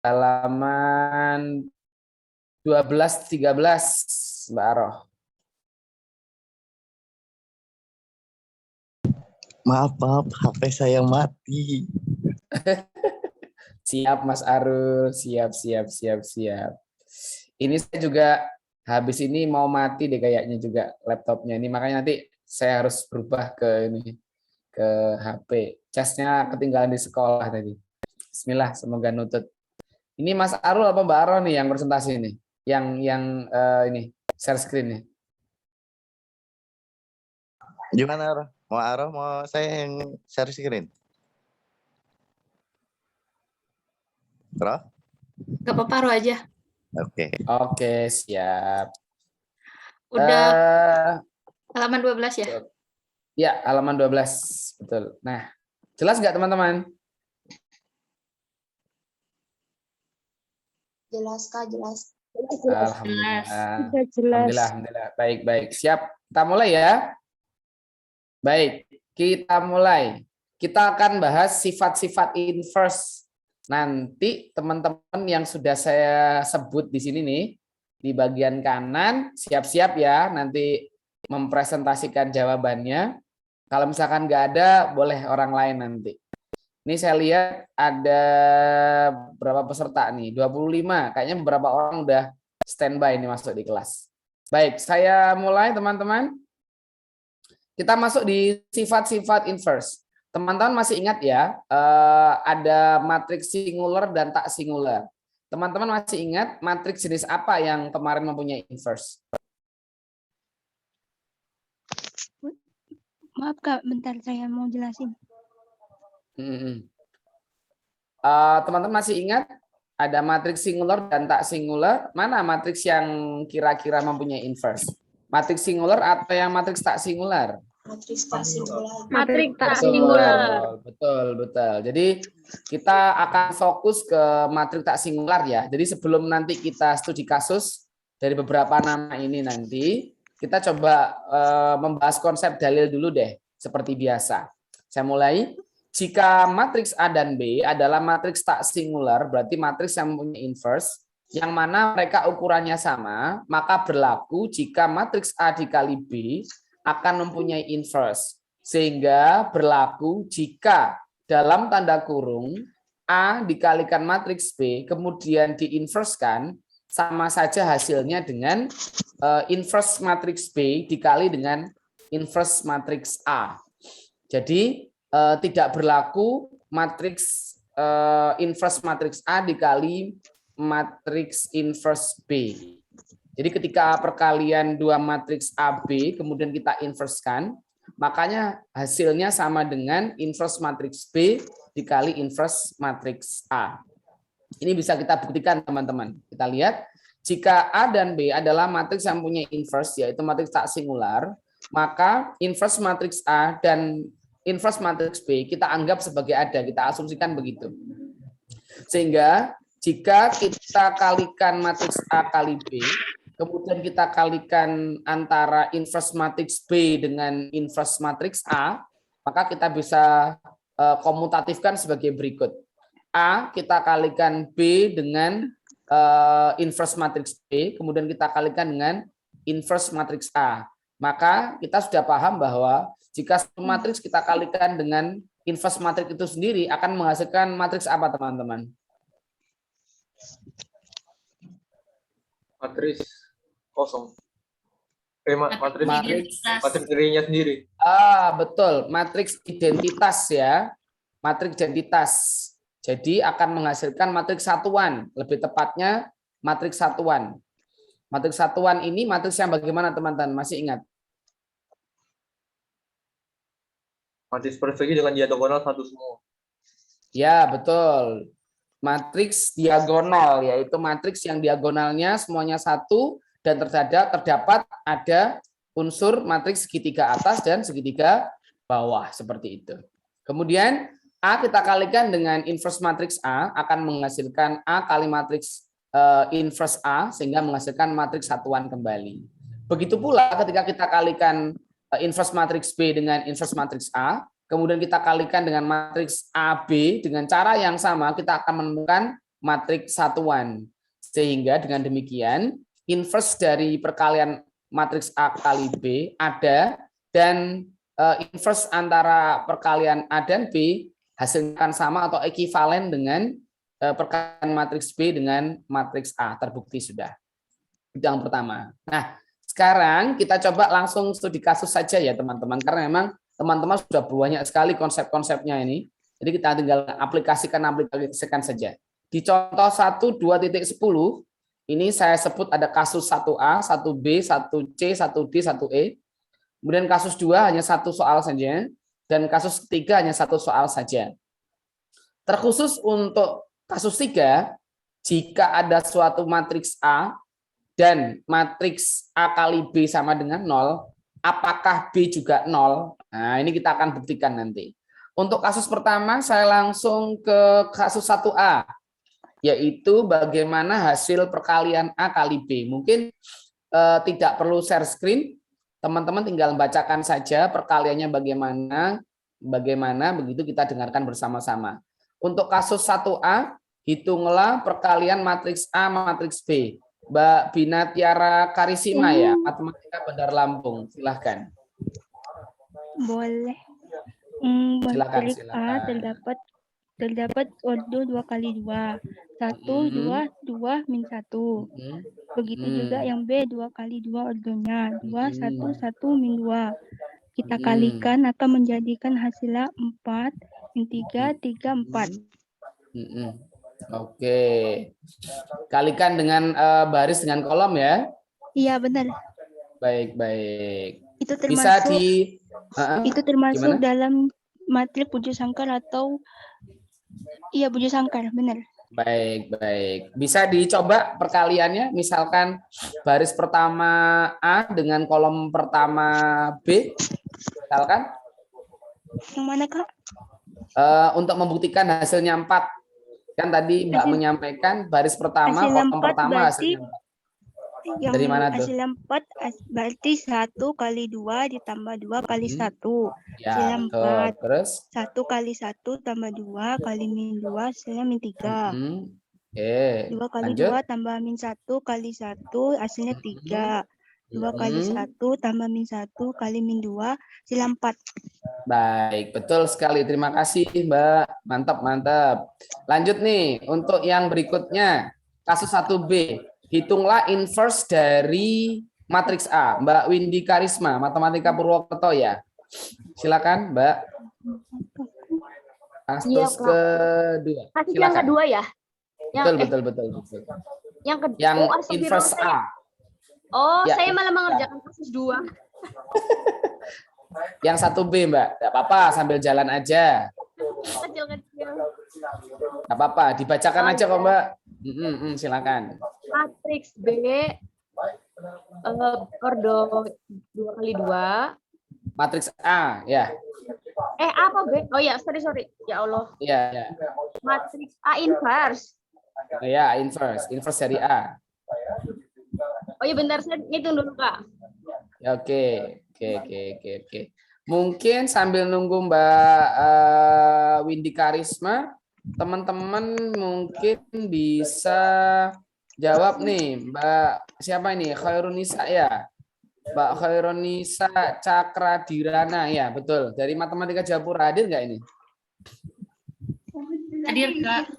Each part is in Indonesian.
halaman 12-13, Mbak Aroh. Maaf, HP saya mati. Siap, Mas Arul. Siap. Ini saya juga habis ini mau mati deh kayaknya juga laptopnya ini. Makanya nanti saya harus berubah ke ini, ke HP. Casnya ketinggalan di sekolah tadi. Bismillah, semoga nutut. Ini Mas Arul apa Mbak Aroh nih yang presentasi ini? Yang ini share screen nih. Gimana, Aroh? Mau Aroh, mau saya yang share screen? Aroh? Gak apa-apa, Aroh aja. Oke, siap. Udah halaman 12 ya? Ya, halaman 12. Betul. Nah, jelas nggak teman-teman? Jelas, Kak, jelas. Alhamdulillah. Jelas. Alhamdulillah. Baik. Siap. Kita mulai ya. Baik, kita mulai. Kita akan bahas sifat-sifat inverse. Nanti teman-teman yang sudah saya sebut di sini nih, di bagian kanan, siap-siap ya, nanti mempresentasikan jawabannya. Kalau misalkan nggak ada, boleh orang lain nanti. Ini saya lihat ada berapa peserta nih, 25. Kayaknya beberapa orang udah standby ini masuk di kelas. Baik, saya mulai teman-teman. Kita masuk di sifat-sifat inverse. Teman-teman masih ingat ya, ada matriks singular dan tak singular. Teman-teman masih ingat matriks jenis apa yang kemarin mempunyai inverse? Maaf Kak, bentar saya mau jelasin. Teman-teman masih ingat ada matriks singular dan tak singular? Mana matriks yang kira-kira mempunyai inverse? Matriks singular atau yang matriks tak singular? Matriks tak singular. Matriks tak singular. Betul. Jadi kita akan fokus ke matriks tak singular ya. Jadi sebelum nanti kita studi kasus dari beberapa nama ini nanti, kita coba membahas konsep dalil dulu deh, seperti biasa. Saya mulai. Jika matriks A dan B adalah matriks tak singular, berarti matriks yang mempunyai inverse, yang mana mereka ukurannya sama, maka berlaku jika matriks A dikali B akan mempunyai inverse. Sehingga berlaku jika dalam tanda kurung A dikalikan matriks B, kemudian diinverskan, sama saja hasilnya dengan inverse matriks B dikali dengan inverse matriks A. Jadi tidak berlaku matriks inverse matriks A dikali matriks inverse B. Jadi ketika perkalian dua matriks AB kemudian kita inverskan, makanya hasilnya sama dengan inverse matriks B dikali inverse matriks A. Ini bisa kita buktikan teman-teman. Kita lihat jika A dan B adalah matriks yang punya inverse yaitu matriks tak singular, maka inverse matriks A dan inverse matriks B kita anggap sebagai ada, kita asumsikan begitu. Sehingga jika kita kalikan matriks A kali B, kemudian kita kalikan antara inverse matriks B dengan inverse matriks A, maka kita bisa komutatifkan sebagai berikut. A kita kalikan B dengan inverse matriks B, kemudian kita kalikan dengan inverse matriks A. Maka kita sudah paham bahwa jika satu matriks kita kalikan dengan inverse matriks itu sendiri akan menghasilkan matriks apa teman-teman? Matriks kosong. Matriks dirinya sendiri. Betul, matriks identitas ya. Matriks identitas. Jadi akan menghasilkan matriks satuan, lebih tepatnya matriks satuan. Matriks satuan ini matriks yang bagaimana teman-teman? Masih ingat? Matriks persegi dengan diagonal satu semua. Ya, betul. Matriks diagonal, yaitu matriks yang diagonalnya semuanya satu dan terdapat ada unsur matriks segitiga atas dan segitiga bawah, seperti itu. Kemudian A kita kalikan dengan inverse matriks A akan menghasilkan A kali matriks inverse A sehingga menghasilkan matriks satuan kembali. Begitu pula ketika kita kalikan inverse matriks B dengan inverse matriks A, kemudian kita kalikan dengan matriks AB dengan cara yang sama, kita akan menemukan matriks satuan. Sehingga dengan demikian inverse dari perkalian matriks A kali B ada, dan inverse antara perkalian A dan B hasilnya akan sama atau ekivalen dengan perkalian matriks B dengan matriks A. Terbukti sudah. Itu yang pertama. Nah, sekarang kita coba langsung studi kasus saja ya teman-teman, karena memang teman-teman sudah banyak sekali konsep-konsepnya ini. Jadi kita tinggal aplikasikan saja. Di contoh 1.2.10 ini saya sebut ada kasus 1A, 1B, 1C, 1D, 1E. Kemudian kasus 2 hanya satu soal saja, dan kasus ketiga hanya satu soal saja. Terkhusus untuk kasus 3, jika ada suatu matriks A dan matriks A kali B sama dengan 0, apakah B juga 0? Nah, ini kita akan buktikan nanti. Untuk kasus pertama, saya langsung ke kasus 1A, yaitu bagaimana hasil perkalian A kali B. Mungkin tidak perlu share screen, teman-teman tinggal bacakan saja perkaliannya bagaimana, begitu kita dengarkan bersama-sama. Untuk kasus 1A, hitunglah perkalian matriks A matriks B. Mbak Bina Tiara Karisima ya, Matematika Bandar Lampung, silahkan. Boleh. Silakan, Matrik A terdapat ordo 2 kali 2. 1, 2, 2, min 1. Begitu juga yang B 2 kali 2 ordonya. 2, 1, 1, min 2. Kita kalikan akan menjadikan hasilnya 4, min 3, 3, 4. Oke. Kalikan dengan baris dengan kolom ya. Iya, benar. Baik. Itu Bisa termasuk itu termasuk gimana? dalam matrik Bujur Sangkar atau iya Bujur Sangkar, benar. Baik. Bisa dicoba perkaliannya, misalkan baris pertama A dengan kolom pertama B, misalkan. Yang mana, Kak? Untuk membuktikan hasilnya 4. Kan tadi Mbak menyampaikan baris pertama, hasilnya kolom 4 pertama berarti hasilnya 4. Dari mana tuh? Hasilnya 4 berarti 1 kali 2 ditambah 2 kali 1. Ya, hasilnya betul. 4. Terus? 1 kali 1 tambah 2 kali min 2 hasilnya min 3. Oke. 2 kali Lanjut. 2 tambah min 1 kali 1 hasilnya 3. 2 kali 1 tambah min 1 kali min 2 hasilnya 4. Baik, betul sekali. Terima kasih, Mbak. Mantap. Lanjut nih, untuk yang berikutnya, kasus 1B. Hitunglah inverse dari matriks A. Mbak Windy Karisma, Matematika Purwokerto ya. Silakan, Mbak. Kasus kedua. Kasus yang kedua ya? Betul. Yang inverse A. Oh, Ya. saya malah mengerjakan kasus 2. Yang 1B, Mbak. Tidak apa-apa, sambil jalan aja. Kecil-kecil. Tidak apa-apa, dibacakan aja kok, Mbak. Silakan. Matriks B ordo 2 kali 2. Matriks A, ya. Apa B? Oh ya, sorry. Ya Allah. Iya. Matriks A inverse. Ya, inverse dari A. Oh iya bentar, saya ngitung dulu, Kak. Ya, oke. Mungkin sambil nunggu Mbak Windy Karisma, teman-teman mungkin bisa jawab nih, Mbak siapa ini? Khairunisa ya. Mbak Khairunisa Cakradirana ya, betul. Dari Matematika Japura, hadir nggak ini? Hadir, Kak.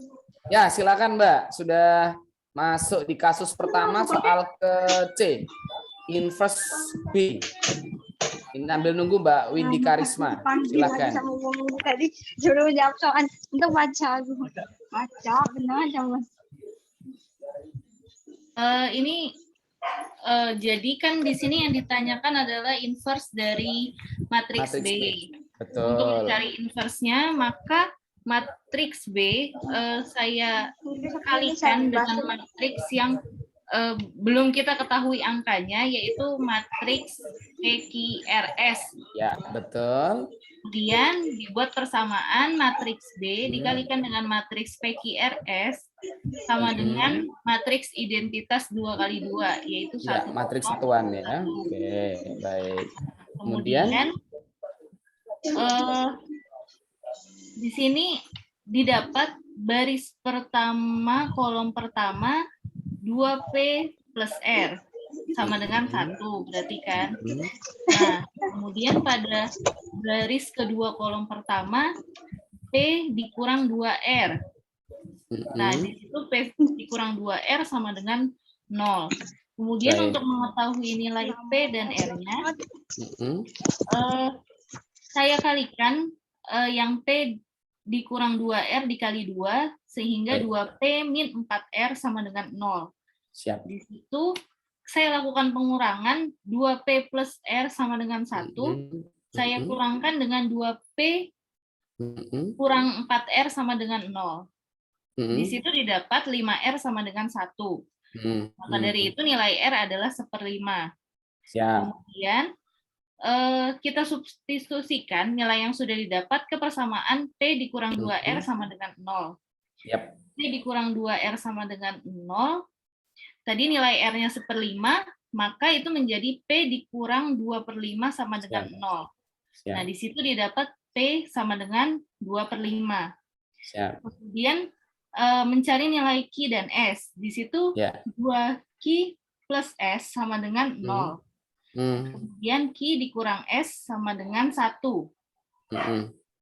Ya, silakan Mbak. Sudah masuk di kasus pertama soal ke C. Inverse B. Ini ambil nunggu Mbak Windy Karisma. Silakan. Tadi suruh jawab soal untuk baca benar sama. Ini jadi kan di sini yang ditanyakan adalah inverse dari matriks B. Betul. Untuk mencari inverse-nya, maka matriks B saya kalikan dengan matriks yang belum kita ketahui angkanya, yaitu matriks PQRS. Ya, betul. Kemudian dibuat persamaan matriks B dikalikan dengan matriks PQRS sama dengan matriks identitas 2 kali 2, yaitu Ya, matriks satuan ya. Oke, baik. Kemudian di sini didapat baris pertama, kolom pertama 2P plus R sama dengan 1, berarti kan. Nah, kemudian pada baris kedua kolom pertama P dikurang 2R. Nah, di situ P dikurang 2R sama dengan 0. Kemudian Baik. untuk mengetahui nilai P dan R-nya, saya kalikan yang P dikurang 2R dikali 2, sehingga Baik. 2P min 4R sama dengan 0. Siap. Di situ saya lakukan pengurangan 2P plus R sama dengan 1. Saya kurangkan dengan 2P kurang 4R sama dengan 0. Di situ didapat 5R sama dengan 1. Maka dari itu nilai R adalah 1/5. Siap. Kemudian kita substitusikan nilai yang sudah didapat ke persamaan P dikurang 2R sama dengan 0. Yap. P dikurang 2R sama dengan 0. Tadi nilai R-nya 1/5, maka itu menjadi P dikurang 2/5 sama dengan 0. Siap. Nah, di situ didapat P sama dengan 2/5. Siap. Kemudian mencari nilai Q dan S. Di situ 2Q plus S sama dengan 0. Kemudian Q dikurang S sama dengan 1.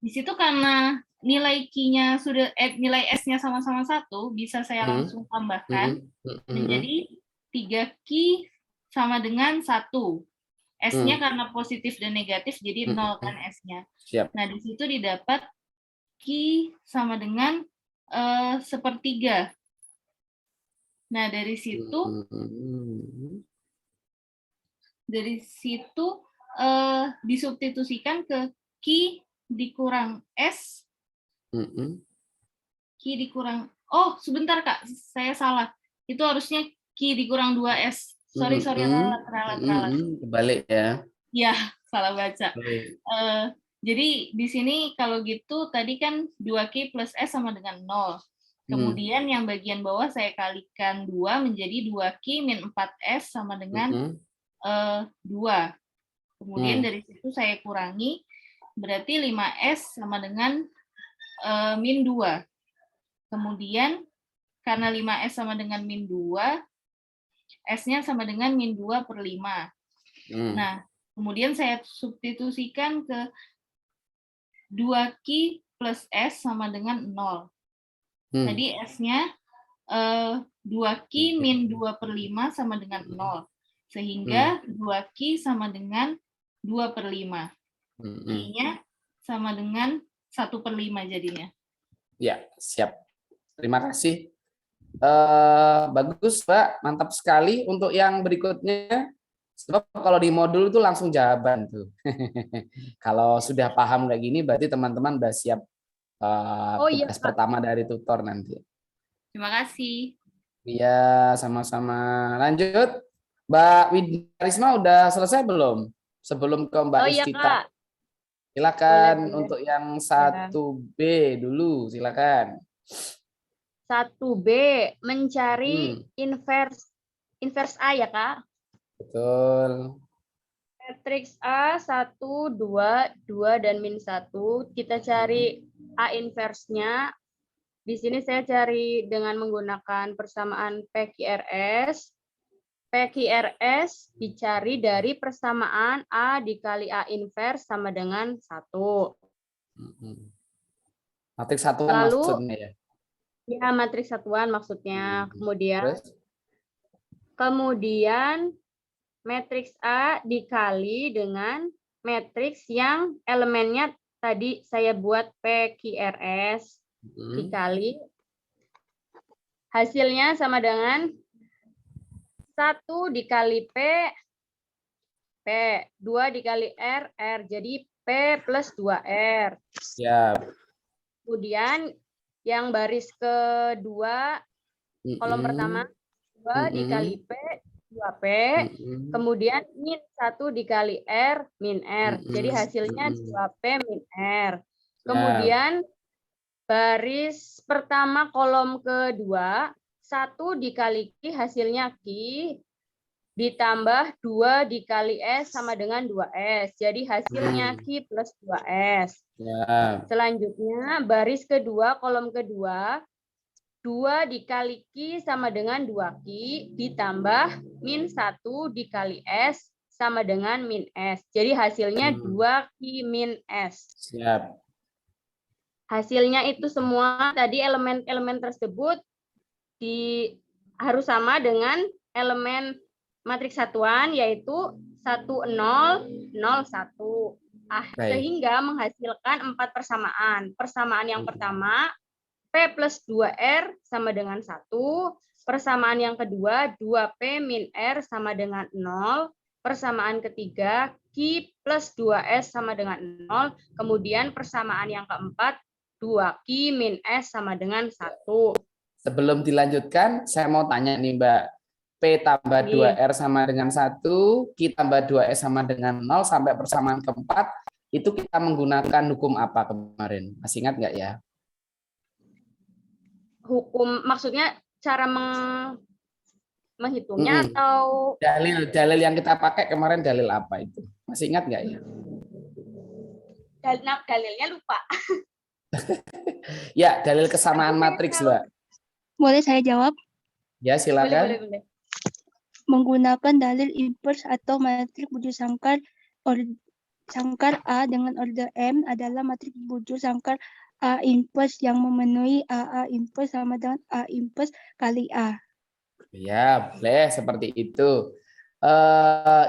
Di situ karena nilai Q-nya sudah nilai S-nya sama-sama 1, bisa saya langsung tambahkan menjadi 3Q sama dengan 1. S-nya karena positif dan negatif jadi 0 kan S-nya. Nah, di situ didapat Q sama dengan 1/3. Nah, dari situ disubstitusikan ke Q dikurang S, Q dikurang, oh sebentar Kak, saya salah. Itu harusnya Q dikurang 2S. Sorry, ralat. Kebalik ya. Ya, salah baca. Jadi di sini kalau gitu tadi kan 2Q plus S sama dengan 0. Kemudian yang bagian bawah saya kalikan 2 menjadi 2Q min 4S sama dengan 2. Kemudian dari situ saya kurangi, berarti 5S sama dengan min 2. Kemudian karena 5S sama dengan min 2, S-nya sama dengan min 2/5. Nah, kemudian saya substitusikan ke 2Q plus S sama dengan 0. Tadi S-nya 2Q min 2/5 sama dengan 0. Sehingga 2Q sama dengan 2/5. Q-nya sama dengan 1/5 jadinya. Ya, siap. Terima kasih. Bagus, Pak. Mantap sekali. Untuk yang berikutnya, sebab kalau di modul itu langsung jawaban tuh. Kalau sudah paham kayak gini, berarti teman-teman udah siap tugas pertama dari tutor nanti. Terima kasih. Iya, sama-sama. Lanjut. Mbak Widarisma udah selesai belum? Sebelum ke Mbak Istita. Silakan untuk yang 1B dulu, silakan. 1B mencari inverse A ya, Kak? Betul. Matriks A 1, 2, 2 dan min 1. Kita cari A inverse-nya. Di sini saya cari dengan menggunakan persamaan PQRS. PQRS dicari dari persamaan A dikali A inverse sama dengan 1. Matriks satuan maksudnya ya? Ya, matriks satuan maksudnya. Kemudian matriks A dikali dengan matriks yang elemennya tadi saya buat PQRS dikali. Hasilnya sama dengan 1 dikali P, 2 dikali R. Jadi P plus 2R. Siap. Kemudian yang baris kedua, kolom pertama, 2 dikali P, 2P. Kemudian min 1 dikali R, min R. Jadi hasilnya 2P min R. Kemudian baris pertama kolom kedua, 1 dikali Q hasilnya Q. ditambah 2 dikali S sama dengan 2S. Jadi hasilnya Q plus 2S. Ya. Selanjutnya, baris kedua, kolom kedua, 2 dikali Q sama dengan 2Q, ditambah min 1 dikali S sama dengan min S. Jadi hasilnya 2Q min S. Siap. Hasilnya itu semua, tadi elemen-elemen tersebut harus sama dengan elemen matriks satuan, yaitu 1, 0, 0, 1. Sehingga menghasilkan 4 persamaan. Persamaan yang pertama, P plus 2R sama dengan 1. Persamaan yang kedua, 2P min R sama dengan 0. Persamaan ketiga, Q plus 2S sama dengan 0. Kemudian persamaan yang keempat, 2Q min S sama dengan 1. Sebelum dilanjutkan, saya mau tanya nih Mbak. P tambah 2R sama dengan 1, Q tambah 2S sama dengan 0, sampai persamaan keempat, itu kita menggunakan hukum apa kemarin? Masih ingat nggak ya? Hukum, maksudnya cara menghitungnya atau? Dalil yang kita pakai kemarin dalil apa itu? Masih ingat nggak ya? Dalilnya lupa. Ya, dalil kesamaan matriks, Mbak. Boleh saya jawab? Ya, silakan. Boleh. Menggunakan dalil inverse atau matriks bujur sangkar sangkar A dengan order M adalah matriks bujur sangkar A inverse yang memenuhi AA inverse sama dengan A inverse kali A. Ya, boleh seperti itu.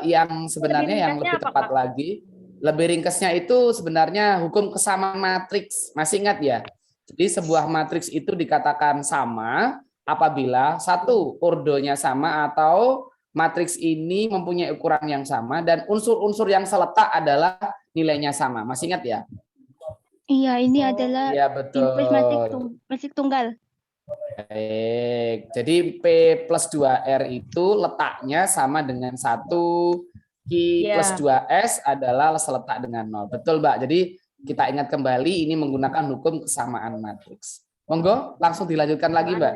Yang sebenarnya yang lebih tepat lagi, lebih ringkasnya itu sebenarnya hukum kesamaan matriks. Masih ingat ya? Jadi sebuah matriks itu dikatakan sama apabila satu, ordonya sama atau matriks ini mempunyai ukuran yang sama dan unsur-unsur yang seletak adalah nilainya sama. Masih ingat ya? Iya, ini adalah ya, betul. Matriks tunggal. Baik, jadi P plus 2R itu letaknya sama dengan 1, Q plus 2S adalah seletak dengan 0. Betul, Mbak. Jadi kita ingat kembali ini menggunakan hukum kesamaan matriks. Monggo, langsung dilanjutkan lagi, Mbak.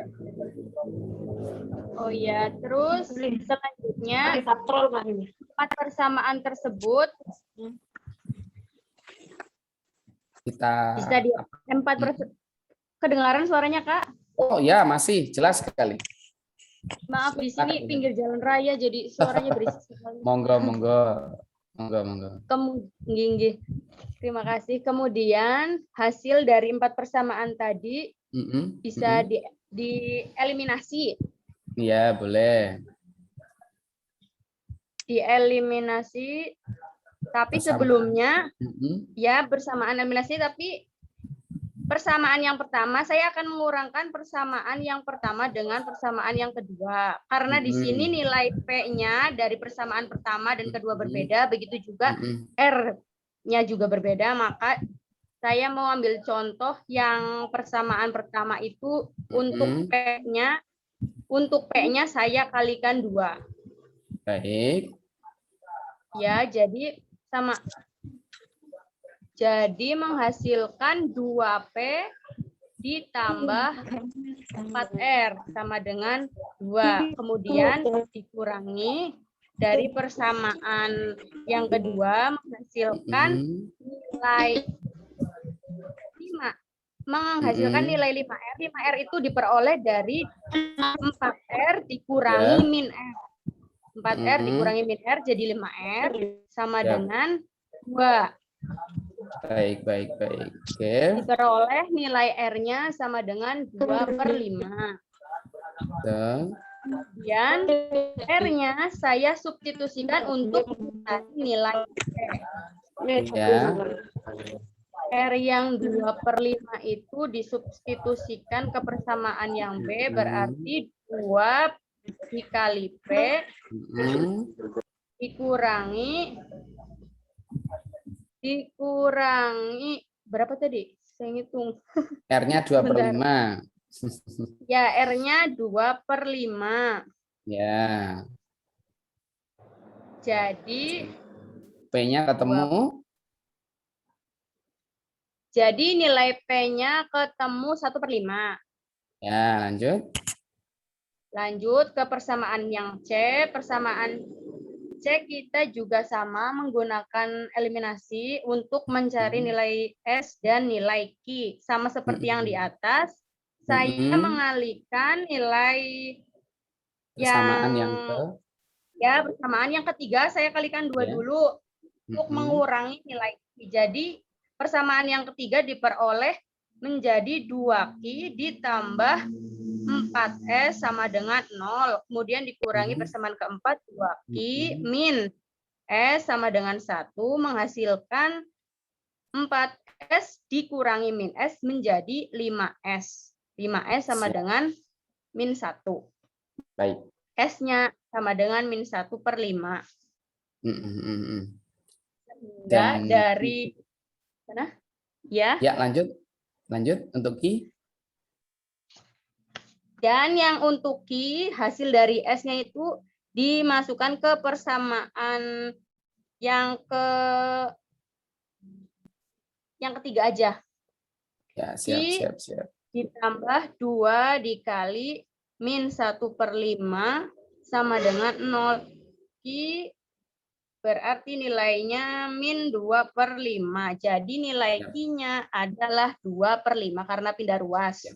Oh ya, terus selanjutnya 4 persamaan tersebut kita bisa di 4 kedengaran suaranya, Kak? Oh ya, masih jelas sekali. Maaf, di sini pinggir jalan raya jadi suaranya berisik sekali. Monggo. Terima kasih. Kemudian hasil dari 4 persamaan tadi bisa dieliminasi. Iya, boleh. Dieliminasi, tapi sebelumnya ya bersamaan eliminasi, tapi persamaan yang pertama saya akan mengurangkan persamaan yang pertama dengan persamaan yang kedua. Karena di sini nilai P-nya dari persamaan pertama dan kedua berbeda, begitu juga R-nya juga berbeda, maka saya mau ambil contoh yang persamaan pertama itu untuk P-nya saya kalikan 2. Baik. Ya, jadi sama. Jadi menghasilkan 2P ditambah 4R sama dengan 2. Kemudian dikurangi dari persamaan yang kedua menghasilkan nilai 5. Menghasilkan nilai 5R. 5R itu diperoleh dari 4R dikurangi min R. 4R dikurangi min R jadi 5R sama dengan 2. Baik. Oke. Diperoleh nilai R-nya sama dengan 2/5. Kemudian R-nya saya substitusikan untuk nilai P. Ya. R yang 2/5 itu disubstitusikan ke persamaan yang B, berarti 2 dikali P dikurangi berapa tadi? Saya ngitung. R-nya 2/5. Ya, R-nya 2/5. Ya. Jadi P-nya ketemu. Jadi nilai P-nya ketemu 1/5. Ya, lanjut. Lanjut ke persamaan yang C. Persamaan C kita juga sama menggunakan eliminasi untuk mencari nilai S dan nilai Q. Sama seperti yang di atas, saya mengalihkan nilai persamaan persamaan yang ketiga saya kalikan 2 dulu untuk mengurangi nilai Q. Jadi persamaan yang ketiga diperoleh menjadi 2Q ditambah 4S sama dengan 0. Kemudian dikurangi persamaan keempat 2Q min S sama dengan 1 menghasilkan 4S dikurangi min S menjadi 5S. 5S sama dengan min 1. Baik. S-nya sama dengan min 1/5. Dan dari mana? Ya. Ya, lanjut untuk Q. Dan yang untuk Q, hasil dari S-nya itu dimasukkan ke persamaan yang ketiga aja. Ya, siap. Ditambah 2 dikali min 1/5 sama dengan 0. Q berarti nilainya min 2/5. Jadi nilai Q-nya adalah 2/5 karena pindah ruas.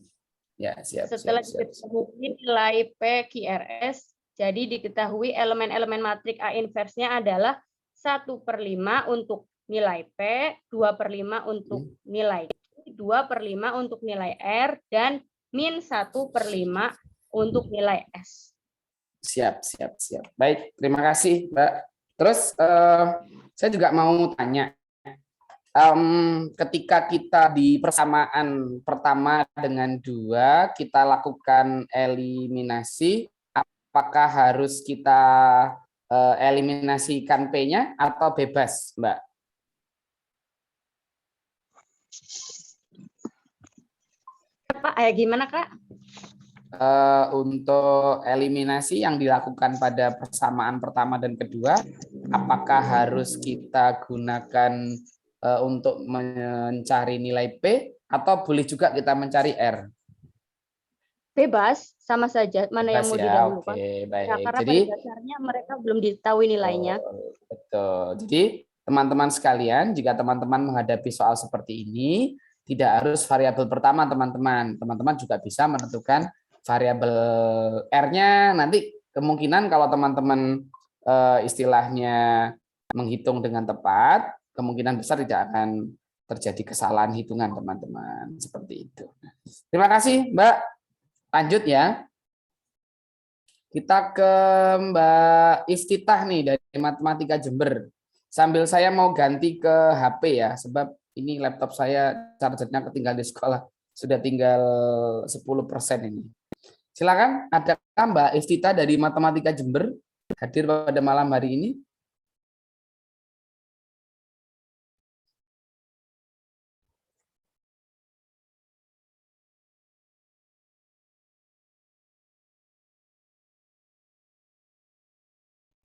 Ya, siap. Setelah diketahui nilai PQRS, jadi diketahui elemen-elemen matrik A inversnya adalah 1/5 untuk nilai P, 2/5 untuk nilai Q, 2/5 untuk nilai R, dan min 1/5 untuk nilai S. Siap. Baik, terima kasih, Mbak. Terus saya juga mau tanya, ketika kita di persamaan pertama dengan 2, kita lakukan eliminasi, apakah harus kita eliminasikan P-nya atau bebas, Mbak? Gimana, Kak? Untuk eliminasi yang dilakukan pada persamaan pertama dan kedua, apakah harus kita gunakan untuk mencari nilai P atau boleh juga kita mencari R? Bebas, sama saja. Mana yang mau didahulukan? Oke, baik. Nah, karena Jadi pada dasarnya mereka belum diketahui nilainya. Betul. Jadi teman-teman sekalian, jika teman-teman menghadapi soal seperti ini, tidak harus variabel pertama, teman-teman. Teman-teman juga bisa menentukan variabel R-nya. Nanti kemungkinan kalau teman-teman istilahnya menghitung dengan tepat, kemungkinan besar tidak akan terjadi kesalahan hitungan, teman-teman. Seperti itu. Terima kasih, Mbak. Lanjut ya. Kita ke Mbak Iftitah nih dari Matematika Jember. Sambil saya mau ganti ke HP ya, sebab ini laptop saya chargernya ketinggalan di sekolah. Sudah tinggal 10% ini. Silakan, adakah Mbak Iftitah dari Matematika Jember hadir pada malam hari ini?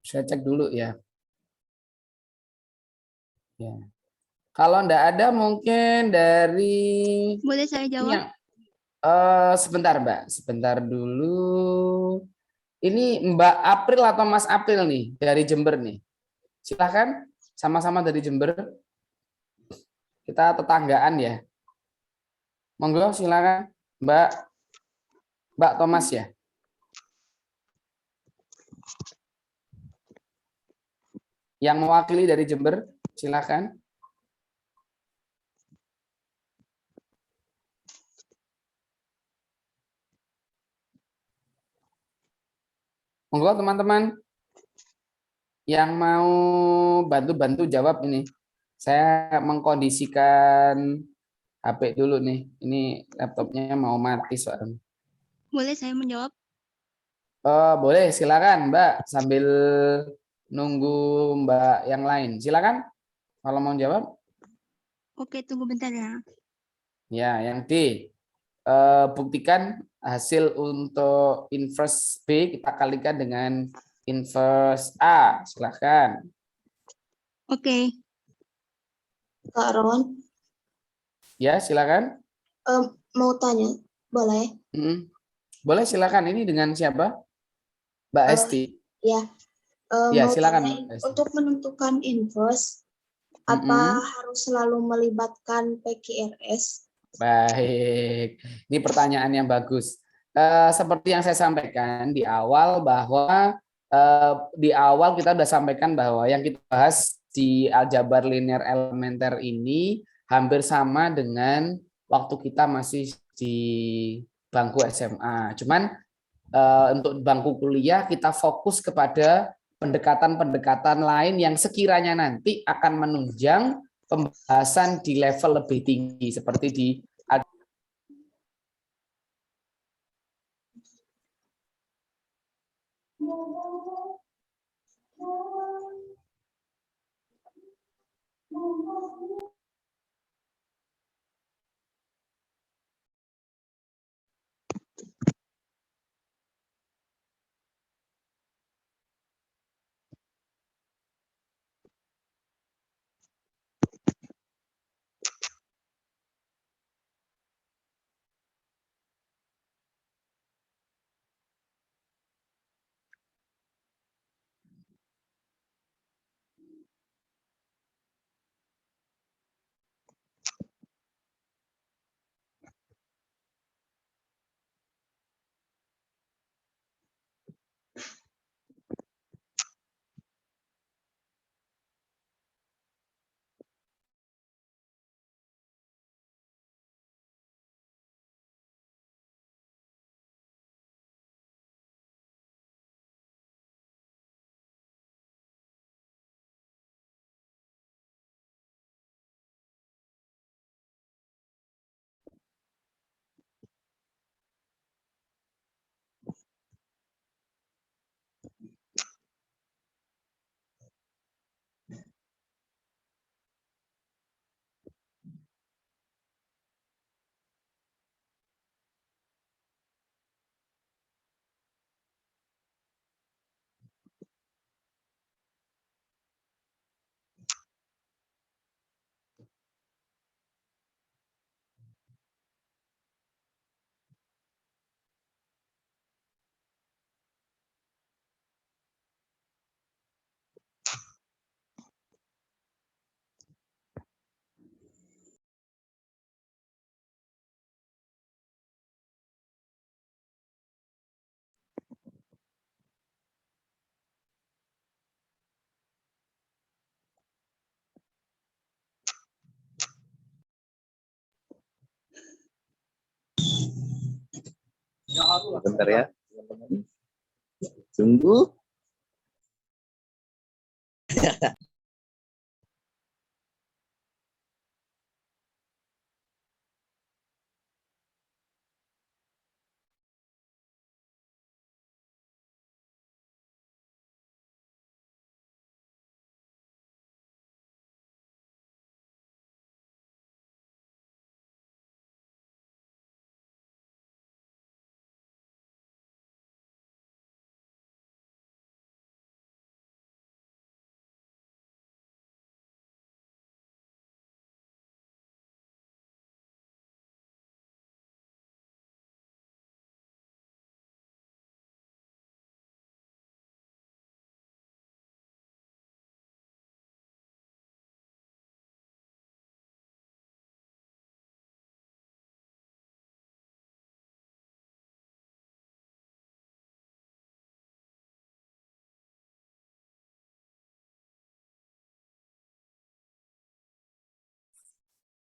Saya cek dulu ya. Ya. Kalau enggak ada mungkin dari... Boleh saya jawab? Sebentar Mbak, sebentar dulu. Ini Mbak April atau Mas April nih dari Jember nih. Silahkan, sama-sama dari Jember. Kita tetanggaan ya. Monggo silakan Mbak Thomas ya. Yang mewakili dari Jember, silakan. Monggo teman-teman yang mau bantu-bantu jawab ini. Saya mengkondisikan HP dulu nih. Ini laptopnya mau mati soalnya. Boleh saya menjawab? Boleh, silakan Mbak. Sambil nunggu Mbak yang lain. Silakan kalau mau jawab. Oke, tunggu bentar ya. Ya, yang D. Buktikan hasil untuk inverse B kita kalikan dengan inverse A. Silakan. Oke. Kak Ron, Ya, silakan. mau tanya, boleh? Boleh silakan. Ini dengan siapa? Mbak Esti. Ya, Ya, mau silakan. tanya, untuk menentukan inverse, apa harus selalu melibatkan PQRS? Baik, ini pertanyaan yang bagus. Seperti yang saya sampaikan di awal bahwa di awal kita sudah sampaikan bahwa yang kita bahas di aljabar linear elementer ini hampir sama dengan waktu kita masih di bangku SMA. Cuman untuk bangku kuliah kita fokus kepada pendekatan-pendekatan lain yang sekiranya nanti akan menunjang pembahasan di level lebih tinggi seperti di Bentar ya. Tunggu.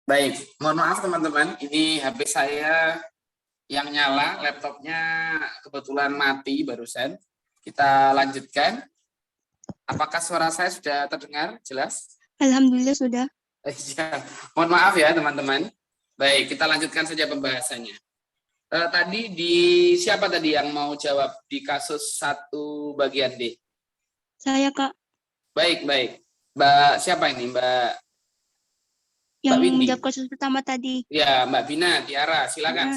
Baik, mohon maaf teman-teman, ini HP saya yang nyala, laptopnya kebetulan mati barusan. Kita lanjutkan. Apakah suara saya sudah terdengar jelas? Alhamdulillah sudah. Ya, mohon maaf ya teman-teman. Baik, kita lanjutkan saja pembahasannya. Tadi siapa tadi yang mau jawab di kasus 1 bagian D? Saya, Kak. Baik. Mbak siapa ini? Mbak Yang Windy. menjawab kasus pertama tadi. Ya, Mbak Bina, Tiara, silakan.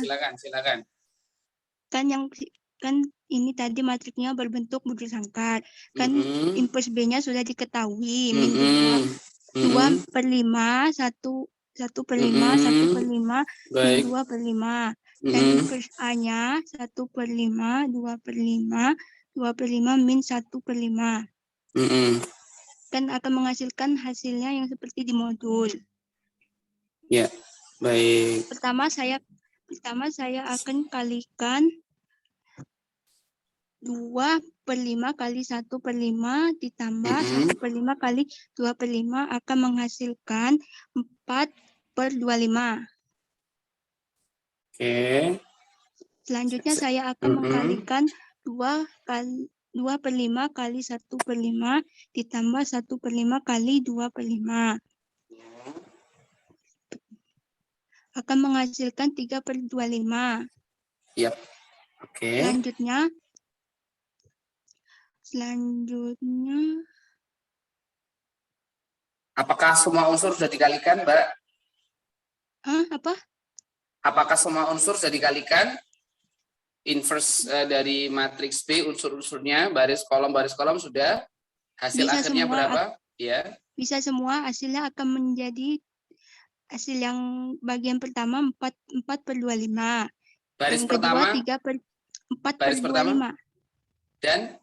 Kan ini tadi matriknya berbentuk butir sangkar. Kan inverse B-nya sudah diketahui. Min 2/5, 1/5, 1/5, min 2/5. Dan inverse A-nya 1/5, 2/5, 2/5 min 1/5. Dan akan menghasilkan hasilnya yang seperti di modul. Ya, baik. Pertama saya akan kalikan 2/5 kali 1/5 ditambah 1/5 kali 2/5 akan menghasilkan 4/25. Oke. Selanjutnya saya akan mengkalikan 2/5 kali 1/5 ditambah 1/5 kali 2/5. Akan menghasilkan 3/25. Yap. Oke. Selanjutnya. Apakah semua unsur sudah dikalikan, Mbak? Apa? Apakah semua unsur sudah dikalikan? Inverse dari matriks B, unsur-unsurnya, baris kolom sudah. Hasil Bisa akhirnya semua, berapa? Ya. Bisa semua, hasilnya akan menjadi hasil yang bagian pertama 4/25. Baris yang pertama. Kedua 4/25. Baris pertama. Dan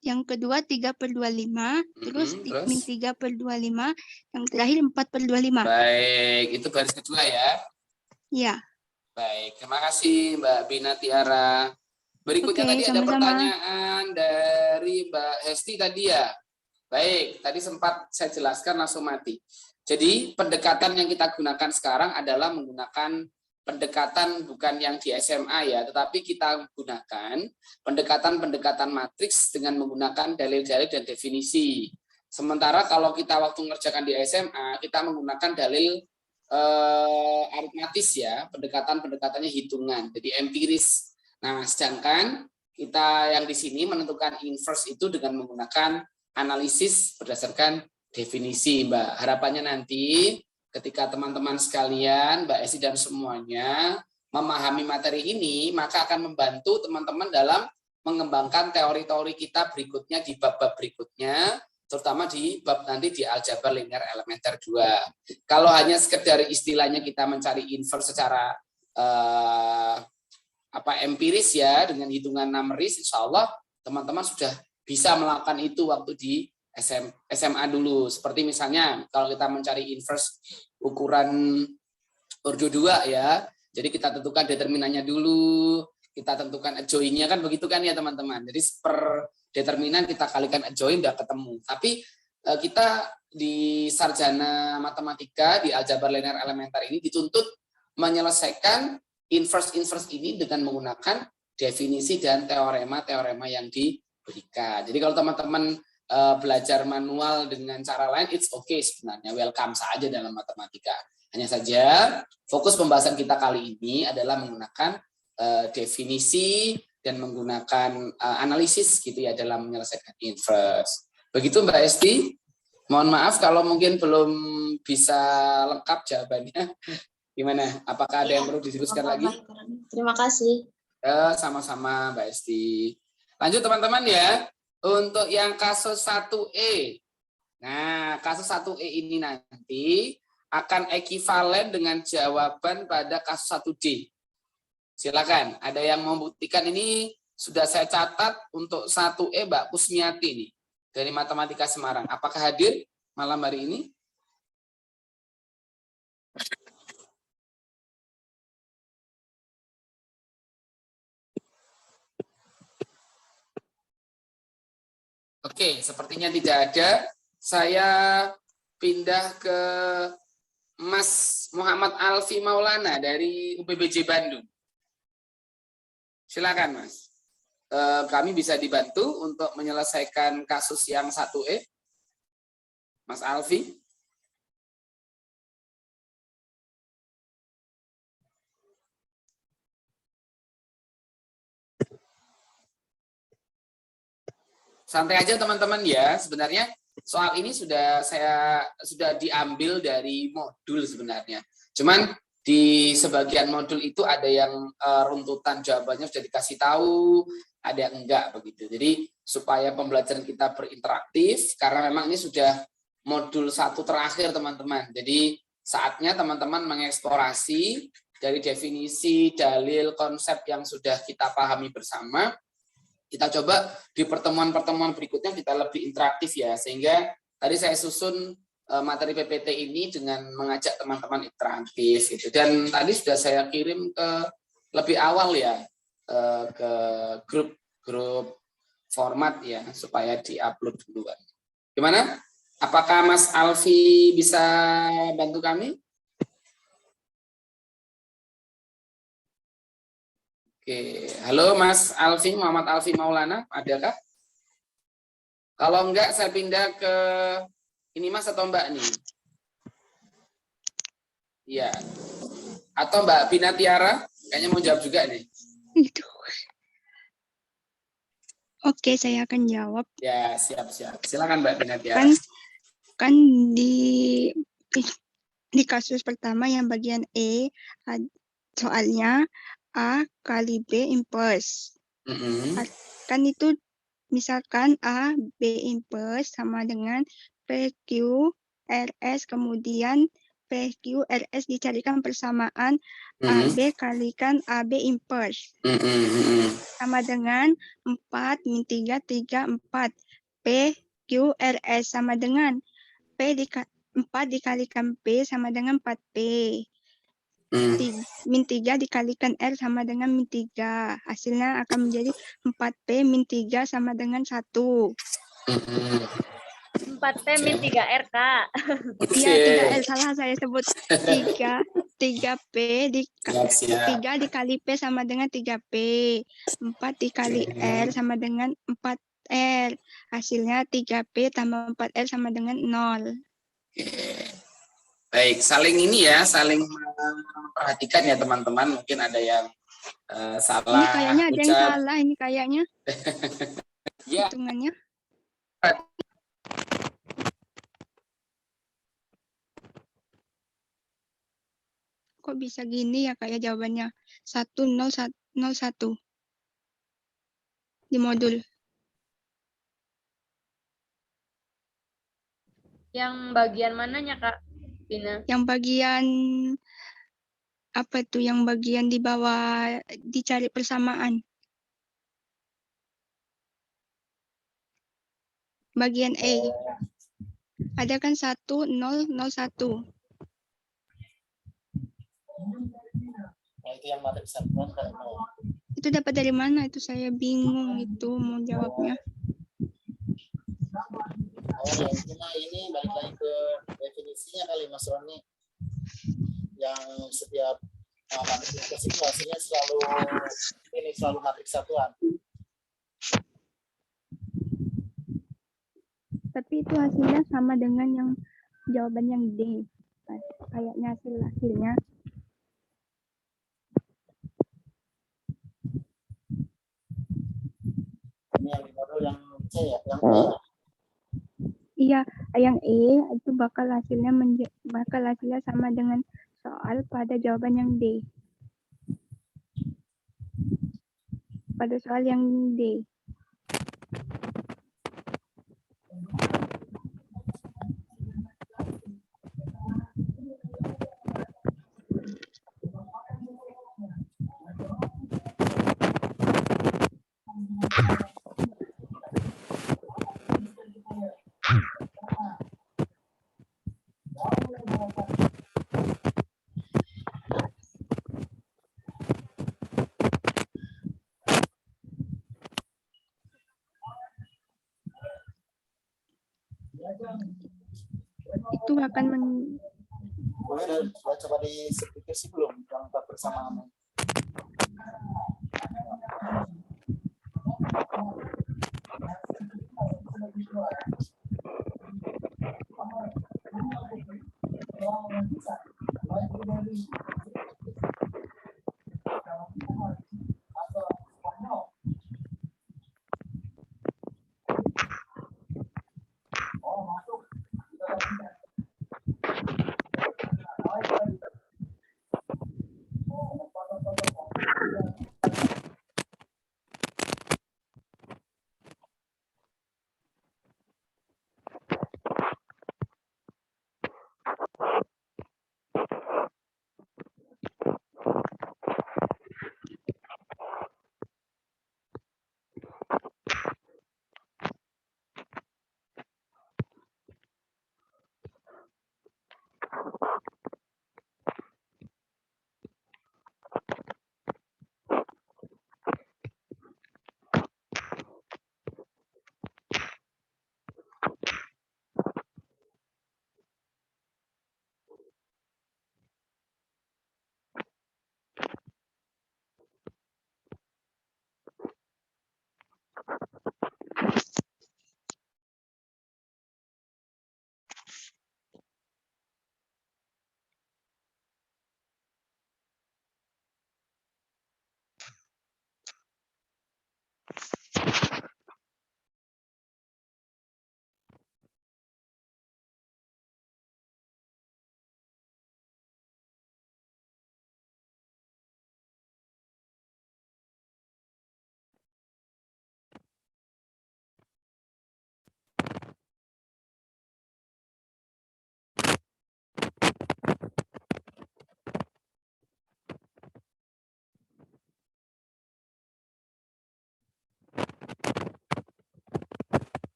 yang kedua 3/25, terus min 3/25, yang terakhir 4/25. Baik, itu baris kedua ya. Ya. Baik, terima kasih Mbak Bina Tiara. Berikutnya tadi ada pertanyaan dari Mbak Hesti tadi ya. Baik, tadi sempat saya jelaskan langsung mati. Jadi pendekatan yang kita gunakan sekarang adalah menggunakan pendekatan bukan yang di SMA ya, tetapi kita gunakan pendekatan matriks dengan menggunakan dalil-dalil dan definisi. Sementara kalau kita waktu mengerjakan di SMA, kita menggunakan dalil aritmatis ya, pendekatannya hitungan, jadi empiris. Nah, sedangkan kita yang di sini menentukan inverse itu dengan menggunakan analisis berdasarkan definisi, Mbak. Harapannya nanti ketika teman-teman sekalian, Mbak Esi dan semuanya memahami materi ini, maka akan membantu teman-teman dalam mengembangkan teori-teori kita berikutnya di bab-bab berikutnya, terutama di bab nanti di aljabar linear elementer 2. Kalau hanya sekedar istilahnya kita mencari inverse secara empiris ya, dengan hitungan numeris, insya Allah teman-teman sudah bisa melakukan itu waktu di SMA dulu. Seperti misalnya kalau kita mencari inverse ukuran ordo 2 ya, jadi kita tentukan determinannya dulu, kita tentukan adjoinnya kan begitu kan ya teman-teman. Jadi per determinan kita kalikan adjoin udah ketemu. Tapi kita di sarjana matematika di aljabar linear elementer ini dituntut menyelesaikan inverse ini dengan menggunakan definisi dan teorema yang diberikan. Jadi kalau teman-teman belajar manual dengan cara lain, it's okay sebenarnya, welcome saja dalam matematika. Hanya saja fokus pembahasan kita kali ini adalah menggunakan definisi dan menggunakan analisis gitu ya dalam menyelesaikan inverse. Begitu Mbak Esti. Mohon maaf kalau mungkin belum bisa lengkap jawabannya. Gimana? Apakah ada yang perlu didiskusikan lagi? Terima kasih. Sama-sama Mbak Esti. Lanjut teman-teman ya. Untuk yang kasus 1E. Nah, kasus 1E ini nanti akan ekivalen dengan jawaban pada kasus 1D. Silakan, ada yang membuktikan ini sudah saya catat untuk 1E Mbak Kusmiati nih dari Matematika Semarang. Apakah hadir malam hari ini? Oke, sepertinya tidak ada. Saya pindah ke Mas Muhammad Alfi Maulana dari UPBJ Bandung. Silakan Mas. Kami bisa dibantu untuk menyelesaikan kasus yang 1E. Mas Alfi. Santai aja teman-teman ya. Sebenarnya soal ini sudah diambil dari modul sebenarnya. Cuman di sebagian modul itu ada yang runtutan jawabannya sudah dikasih tahu, ada yang enggak begitu. Jadi supaya pembelajaran kita berinteraktif, karena memang ini sudah modul 1 terakhir teman-teman. Jadi saatnya teman-teman mengeksplorasi dari definisi, dalil, konsep yang sudah kita pahami bersama, kita coba di pertemuan-pertemuan berikutnya kita lebih interaktif ya, sehingga tadi saya susun materi PPT ini dengan mengajak teman-teman interaktif gitu. Dan tadi sudah saya kirim ke lebih awal ya ke grup format ya, supaya diupload duluan. Gimana? Apakah Mas Alfi bisa bantu kami? Oke, halo Mas Alfi, Muhammad Alfi Maulana, adakah? Kalau enggak, saya pindah ke ini Mas atau Mbak nih? Iya. Atau Mbak Bina Tiara, kayaknya mau jawab juga nih. Oke, saya akan jawab. Ya, siap-siap. Silakan Mbak Bina Tiara. Kan di kasus pertama yang bagian E, soalnya A kali B inverse. Kan itu misalkan A, B inverse sama dengan PQ, RS, kemudian PQ, RS dicarikan persamaan AB kalikan AB inverse. Sama dengan 4 min 3, 3, 4. PQ, RS sama dengan 4 dikalikan P sama dengan 4P. Min 3 dikalikan R sama dengan min 3. Hasilnya akan menjadi 4P min 3 sama dengan 1. 4P min 3R, Kak. Iya, 3R, salah saya sebut. 3P 3 dikali P sama dengan 3P. 4 dikali R sama dengan 4R. Hasilnya 3P tambah 4R sama dengan 0. Baik, saling ini ya, saling memperhatikan ya teman-teman. Mungkin ada yang salah. Ini kayaknya ada yang salah, ini kayaknya. Ya. Hitungannya. Kok bisa gini ya kayak jawabannya 1001 di modul. Yang bagian mananya, Kak Bina? Yang bagian apa tuh? Yang bagian di bawah dicari persamaan. Bagian E. Ada kan 1001. Nah, itu yang matrix satuan kayak Itu dapat dari mana? Itu saya bingung itu mau jawabnya. Oh, cuma ini balik lagi ke definisinya kali Mas Roni. Yang setiap matriks itu hasilnya selalu matriks satuan. Tapi itu hasilnya sama dengan yang jawaban yang D. Kayaknya hasilnya. Ini yang di modul yang C ya, yang E. Iya, yang E itu bakal hasilnya sama dengan soal pada jawaban yang D. Pada soal yang D. Itu akan Boleh coba dipikir sih belum yang empat persamaan.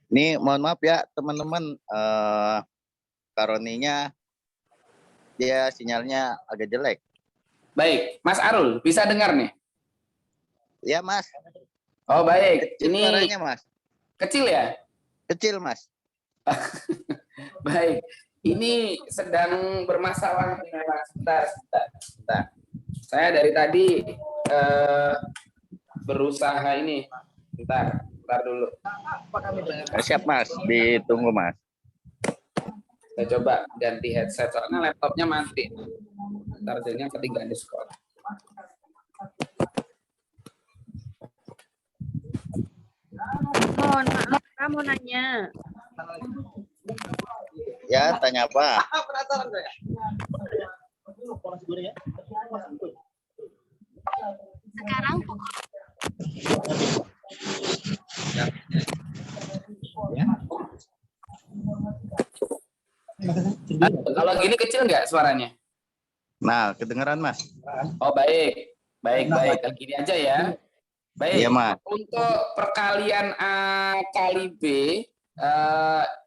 Ini mohon maaf ya teman-teman, Karoninya dia sinyalnya agak jelek. Baik, Mas Arul bisa dengar nih? Ya Mas. Oh baik, Kecil ini suaranya Mas. kecil ya? Kecil Mas. Baik, ini sedang bermasalah nih, Mas. Sebentar. Saya dari tadi berusaha ini. Bentar dulu. Siap Mas, ditunggu Mas. Saya coba ganti headset soalnya laptopnya mati. Chargernya ketinggalan di sekolah. Mohon maaf, kamu nanya. Ya, tanya apa? Sekarang Kalau gini kecil nggak suaranya? Nah, kedengeran Mas. Oh baik. Kalau gini aja ya. Baik. Iya Mas. Untuk perkalian A kali B,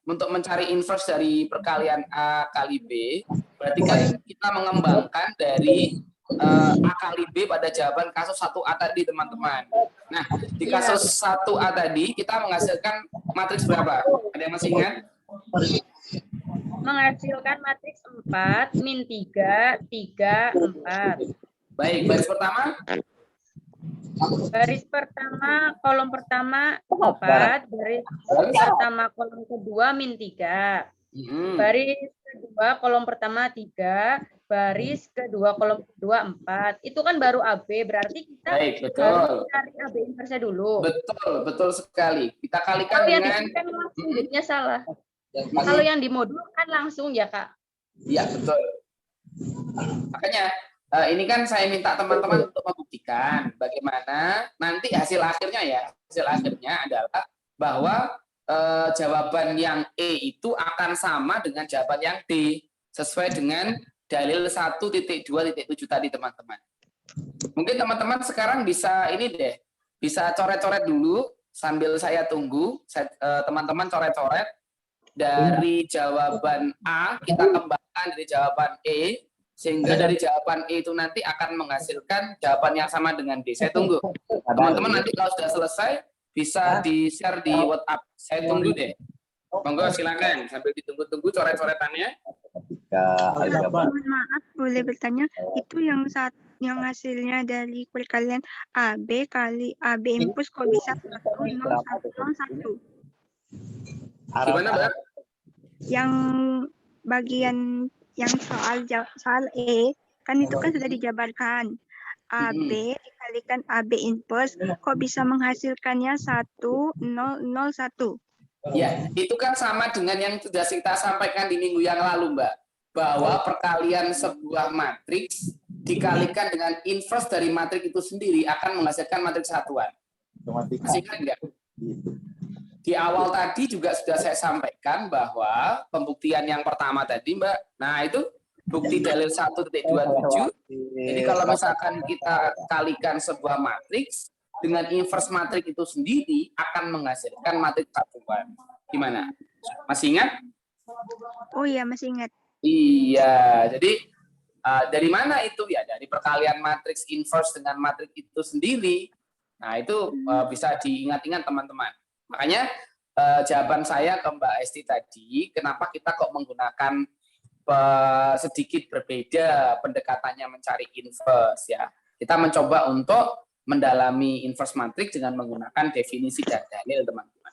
untuk mencari inverse dari perkalian A kali B, berarti kan kita mengembangkan dari A kali B pada jawaban kasus 1A tadi, teman-teman. Nah, di kasus 1A tadi, kita menghasilkan matriks berapa? Ada yang masih ingat? menghasilkan matriks 4, min 3, 3, 4. Baik, baris pertama? Baris pertama, kolom pertama 4, baris pertama kolom kedua min 3. Baris kedua kolom pertama 3, baris kedua kolom kedua 4. Itu kan baru AB, berarti kita harus cari AB inverse dulu. Betul sekali. Kita kalikan kalau dengan... yang langsung jadinya salah. Kalau yang di modul kan langsung ya Kak? Iya, betul. Makanya ini kan saya minta teman-teman untuk membuktikan bagaimana nanti hasil akhirnya ya. Hasil akhirnya adalah bahwa jawaban yang E itu akan sama dengan jawaban yang D sesuai dengan dalil 1.2.7 tadi, teman-teman. Mungkin teman-teman sekarang bisa ini deh, bisa coret-coret dulu sambil saya tunggu. Teman-teman coret-coret dari jawaban A kita kembangkan dari jawaban E, sehingga dari jawaban E itu nanti akan menghasilkan jawaban yang sama dengan D. Saya tunggu. Teman-teman nanti kalau sudah selesai bisa di-share di WhatsApp. Saya tunggu deh. Monggo silakan sambil ditunggu-tunggu coret-coretannya. Mohon maaf, boleh bertanya, itu yang hasilnya dari perkalian AB kali AB impus kok bisa 1, 0, 1, 1? Gimana, Mbak? Yang bagian yang soal E kan itu kan sudah dijabarkan. AB dikalikan AB inverse kok bisa menghasilkannya 1, 0, 0, 1? Ya, itu kan sama dengan yang sudah kita sampaikan di minggu yang lalu, Mbak. Bahwa perkalian sebuah matriks dikalikan dengan inverse dari matriks itu sendiri akan menghasilkan matriks satuan. Masih ingat nggak? Di awal tadi juga sudah saya sampaikan bahwa pembuktian yang pertama tadi, Mbak. Nah, itu bukti dalil 1.27. Jadi kalau misalkan kita kalikan sebuah matriks dengan inverse matriks itu sendiri akan menghasilkan matriks satuan. Gimana? Masih ingat? Oh iya, masih ingat. Iya, jadi dari mana itu? Ya dari perkalian matriks inverse dengan matriks itu sendiri. Nah, itu bisa diingat-ingat teman-teman. Makanya jawaban saya ke Mbak Esti tadi, kenapa kita kok menggunakan sedikit berbeda pendekatannya mencari inverse ya. Kita mencoba untuk mendalami inverse matriks dengan menggunakan definisi dan dalil, teman-teman.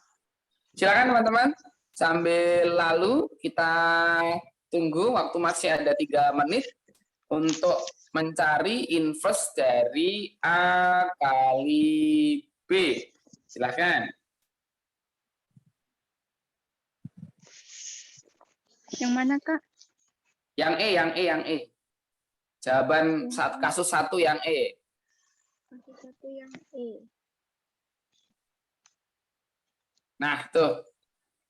Silakan teman-teman, sambil lalu kita tunggu waktu masih ada 3 menit untuk mencari inverse dari A kali B. Silakan. Yang mana, Kak? Yang E. Jawaban kasus 1 yang E. Kasus 1 yang E. Nah, tuh.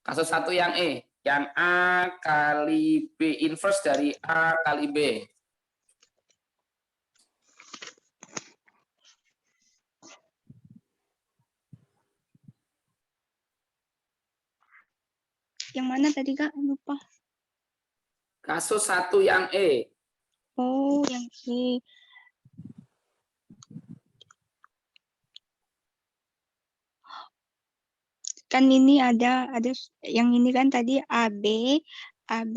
Kasus 1 yang E. Yang A kali B. Inverse dari A kali B. Yang mana tadi Kak? Lupa. Kasus 1 yang E. Oh, yang E. Kan ini ada yang ini kan tadi AB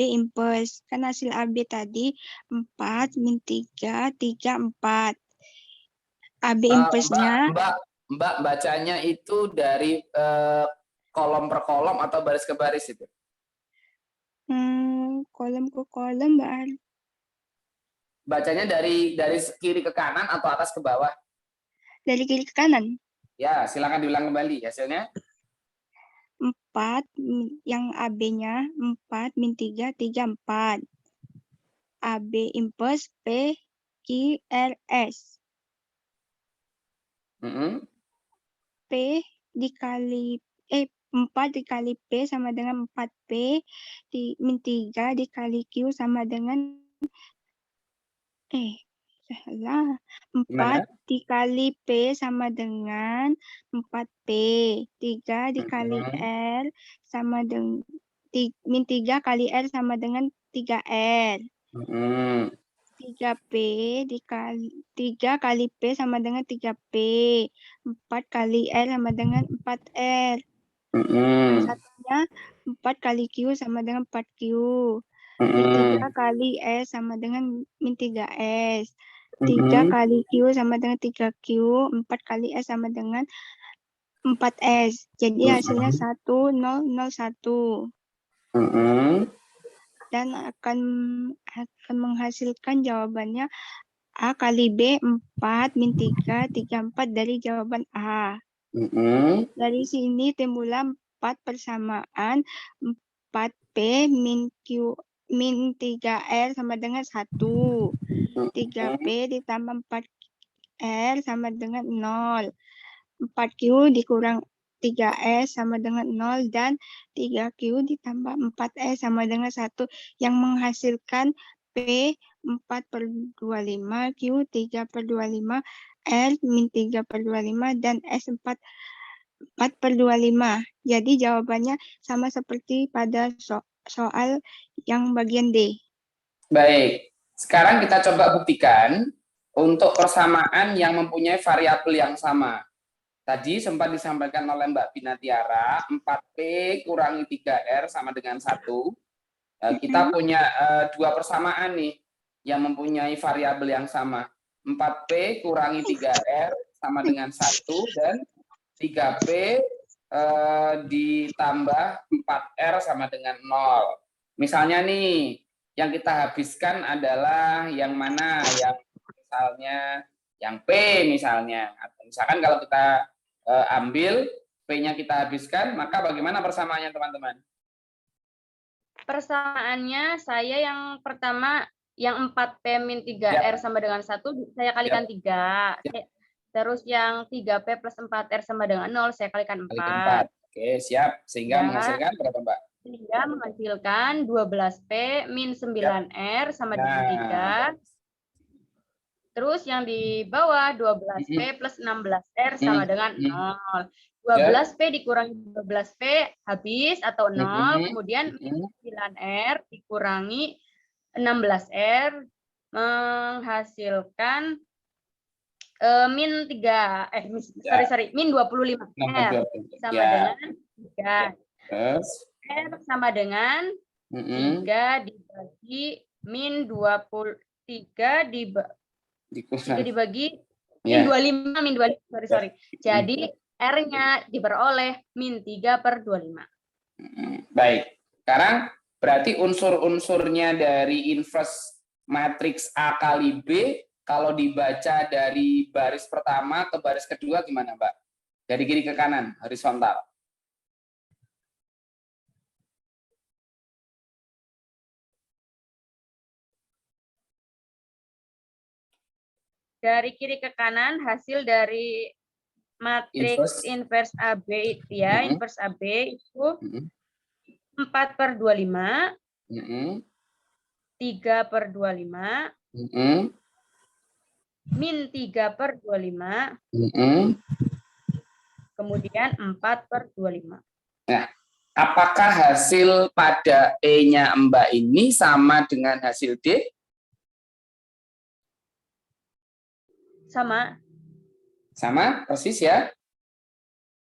impulse. Kan hasil AB tadi 4 min 3, 3, 4. AB impulse-nya. Mbak bacanya itu dari kolom per kolom atau baris ke baris itu? Kolom ke kolom, Mbak. Bacanya dari kiri ke kanan atau atas ke bawah? Dari kiri ke kanan. Ya, silakan diulang kembali hasilnya. 4, yang AB-nya 4 min 3, 3, 4. AB impulse P, Q, R, S. P dikali 4 dikali P sama dengan 4P min 3 dikali Q sama dengan 4 dikali P sama dengan 4P. 3 dikali R sama dengan min 3 kali R sama dengan 3R. 3P dikali 3 kali P sama dengan 3P. 4 kali R sama dengan 4R. Satunya 4 kali Q sama dengan 4Q. Min 3 kali S sama dengan min 3S. 3 kali Q sama dengan 3Q. 4 kali S sama dengan 4S. Jadi hasilnya 1001. Dan akan menghasilkan jawabannya A kali B 4 min 3, 3, 4 dari jawaban A. Dari sini timbullah 4 persamaan 4P min Q min 3R sama dengan 1. 3P ditambah 4R sama dengan 0. 4Q dikurang 3S sama dengan 0 dan 3Q ditambah 4S sama dengan 1 yang menghasilkan P 4/25, Q 3/25, R min 3/25 dan S 4/25. Jadi jawabannya sama seperti pada soal yang bagian D. Baik, sekarang kita coba buktikan untuk persamaan yang mempunyai variabel yang sama. Tadi sempat disampaikan oleh Mbak Binatiara, 4P kurangi 3R sama dengan 1. Kita punya dua persamaan nih yang mempunyai variabel yang sama. 4P kurangi 3R sama dengan 1 dan 3P ditambah 4R sama dengan 0. Misalnya nih, yang kita habiskan adalah yang mana? Yang misalnya yang P misalnya. Misalkan kalau kita ambil P-nya kita habiskan, maka bagaimana persamaannya teman-teman? Persamaannya saya yang pertama yang 4P min 3R sama dengan 1 saya kalikan 3. Terus yang 3P plus 4R sama dengan 0 saya kalikan 4. Oke, siap. Sehingga menghasilkan berapa, Mbak? Sehingga menghasilkan 12P min 9R sama dengan 3. Terus yang di bawah 12P plus 16R sama dengan 0. 12P dikurangi 12P habis atau 0. Kemudian 9R dikurangi 16R menghasilkan min 3, min 25R sama dengan 3. R sama dengan 3 dibagi min 23 dibagi min 25, sorry. Jadi R-nya diperoleh min 3/25. Baik. Sekarang berarti unsur-unsurnya dari inverse matriks A kali B kalau dibaca dari baris pertama ke baris kedua gimana, Mbak? Dari kiri ke kanan, horizontal. Dari kiri ke kanan hasil dari matriks inverse AB ya, inverse AB itu 4/25, 3/25, min 3/25, kemudian 4/25. Nah, Apakah hasil pada E-nya Mbak ini sama dengan hasil D? Sama. Sama, persis ya?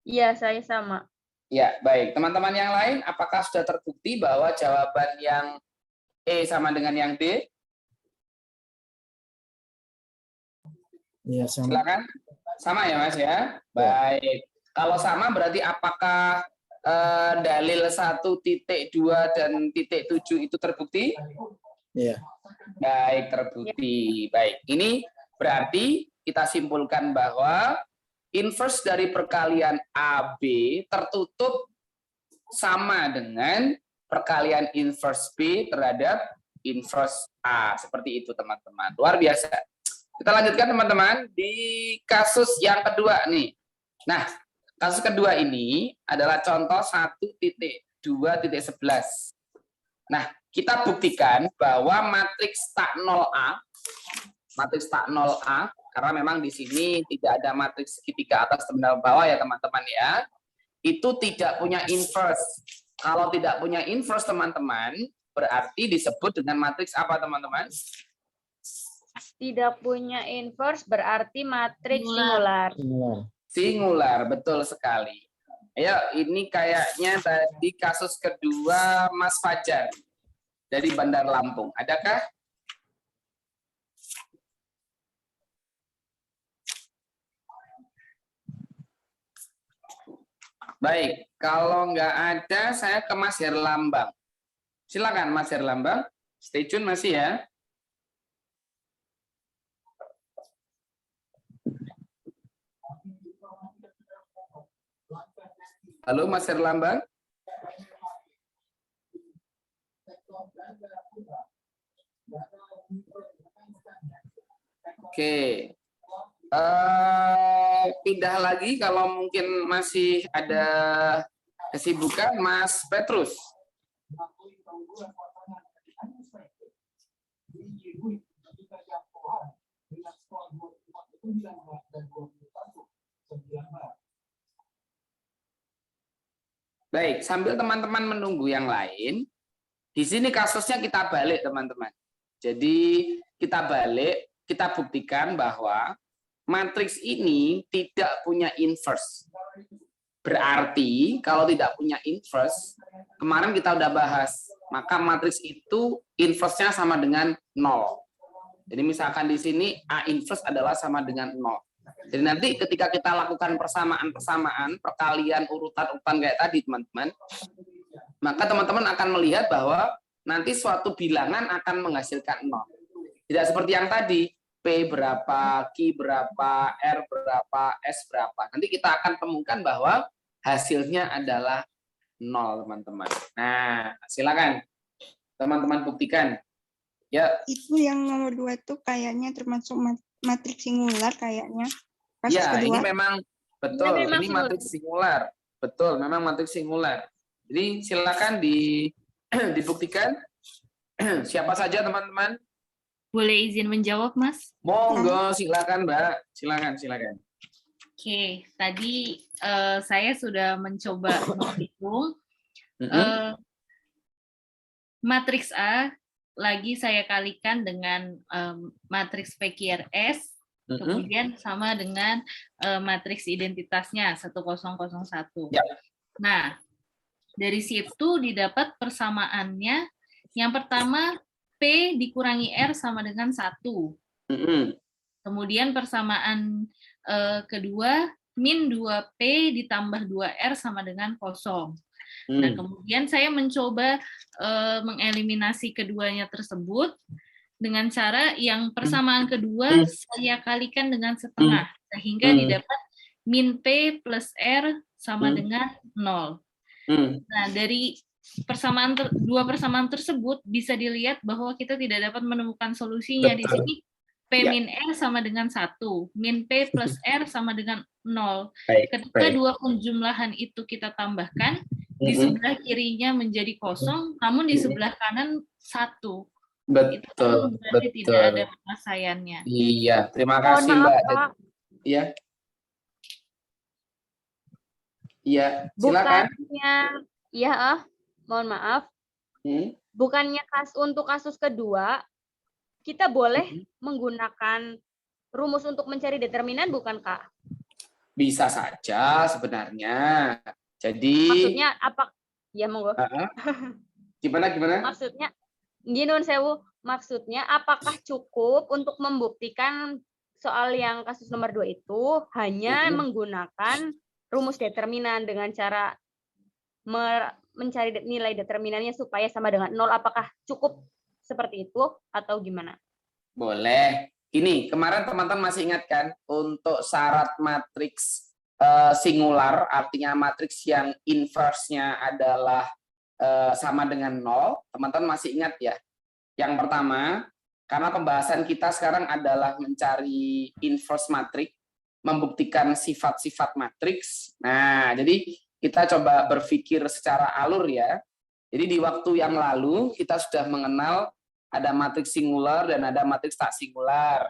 Iya, saya sama. Ya, baik. Teman-teman yang lain, apakah sudah terbukti bahwa jawaban yang E sama dengan yang D? Iya, sama. Silakan. Sama ya, Mas ya? Baik. Kalau sama berarti apakah dalil 1.2 dan titik 7 itu terbukti? Iya. Baik, terbukti. Baik. Ini berarti kita simpulkan bahwa inverse dari perkalian AB tertutup sama dengan perkalian inverse B terhadap inverse A. Seperti itu, teman-teman. Luar biasa. Kita lanjutkan, teman-teman, di kasus yang kedua nih. Nah, kasus kedua ini adalah contoh 1.2.11. Nah, kita buktikan bahwa matriks tak 0A, karena memang di sini tidak ada matriks segitiga atas terminal bawah ya, teman-teman ya, itu tidak punya inverse. Kalau tidak punya inverse, teman-teman, berarti disebut dengan matriks apa, teman-teman? Tidak punya inverse berarti matriks singular. Singular, betul sekali. Ayo, ini kayaknya tadi kasus kedua Mas Fajar dari Bandar Lampung. Adakah? Baik, kalau nggak ada, saya ke Mas Herlambang. Silakan Mas Herlambang, stay tune masih ya. Halo Mas Herlambang. Oke. Pindah lagi kalau mungkin masih ada kesibukan, Mas Petrus. Baik, sambil teman-teman menunggu yang lain, di sini kasusnya kita balik, teman-teman. Jadi kita balik, kita buktikan bahwa matriks ini tidak punya inverse. Berarti kalau tidak punya inverse, kemarin kita udah bahas, maka matriks itu inverse-nya sama dengan 0. Jadi misalkan di sini A inverse adalah sama dengan 0. Jadi nanti ketika kita lakukan persamaan-persamaan, perkalian urutan-urutan kayak tadi, teman-teman, maka teman-teman akan melihat bahwa nanti suatu bilangan akan menghasilkan 0. Tidak seperti yang tadi, P berapa, Q berapa, R berapa, S berapa. Nanti kita akan temukan bahwa hasilnya adalah 0, teman-teman. Nah, silakan teman-teman buktikan. Ya. Itu yang nomor 2 tuh kayaknya termasuk matriks singular kayaknya. Ya, ini memang betul. Ini matriks singular. Betul, memang matriks singular. Jadi silakan dibuktikan. Siapa saja, teman-teman? Boleh izin menjawab, Mas? Monggo, silakan, Mbak. Silakan. Oke, tadi saya sudah mencoba menghitung matriks A lagi saya kalikan dengan matriks PQRS, kemudian sama dengan matriks identitasnya 1001. Ya. Nah, dari situ didapat persamaannya. Yang pertama, P dikurangi R sama dengan 1. Kemudian persamaan kedua, min 2P ditambah 2R sama dengan 0. Nah, kemudian saya mencoba mengeliminasi keduanya tersebut dengan cara yang persamaan kedua saya kalikan dengan setengah, sehingga didapat min P plus R sama dengan 0. Nah, dari dua persamaan tersebut bisa dilihat bahwa kita tidak dapat menemukan solusinya. Di sini P min R sama dengan 1, min P plus R sama dengan 0. Ketika dua penjumlahan itu kita tambahkan, di sebelah kirinya menjadi 0, namun di sebelah kanan 1. Betul, berarti tidak ada penyelesaiannya. Iya, terima kasih, Mbak. Iya, silakan. Iya, mohon maaf. Bukannya untuk kasus kedua, kita boleh menggunakan rumus untuk mencari determinan, bukan, Kak? Bisa saja sebenarnya. Jadi maksudnya apa? Ya, monggo. Gimana? Maksudnya gini, Sewu. Maksudnya apakah cukup untuk membuktikan soal yang kasus nomor 2 itu hanya menggunakan rumus determinan dengan cara mencari nilai determinannya supaya sama dengan 0, apakah cukup seperti itu atau gimana? Boleh. Ini kemarin teman-teman masih ingat kan untuk syarat matriks singular, artinya matriks yang inverse-nya adalah sama dengan 0. Teman-teman masih ingat ya? Yang pertama, karena pembahasan kita sekarang adalah mencari inverse matriks, membuktikan sifat-sifat matriks. Nah, jadi kita coba berpikir secara alur ya. Jadi di waktu yang lalu kita sudah mengenal ada matriks singular dan ada matriks tak singular.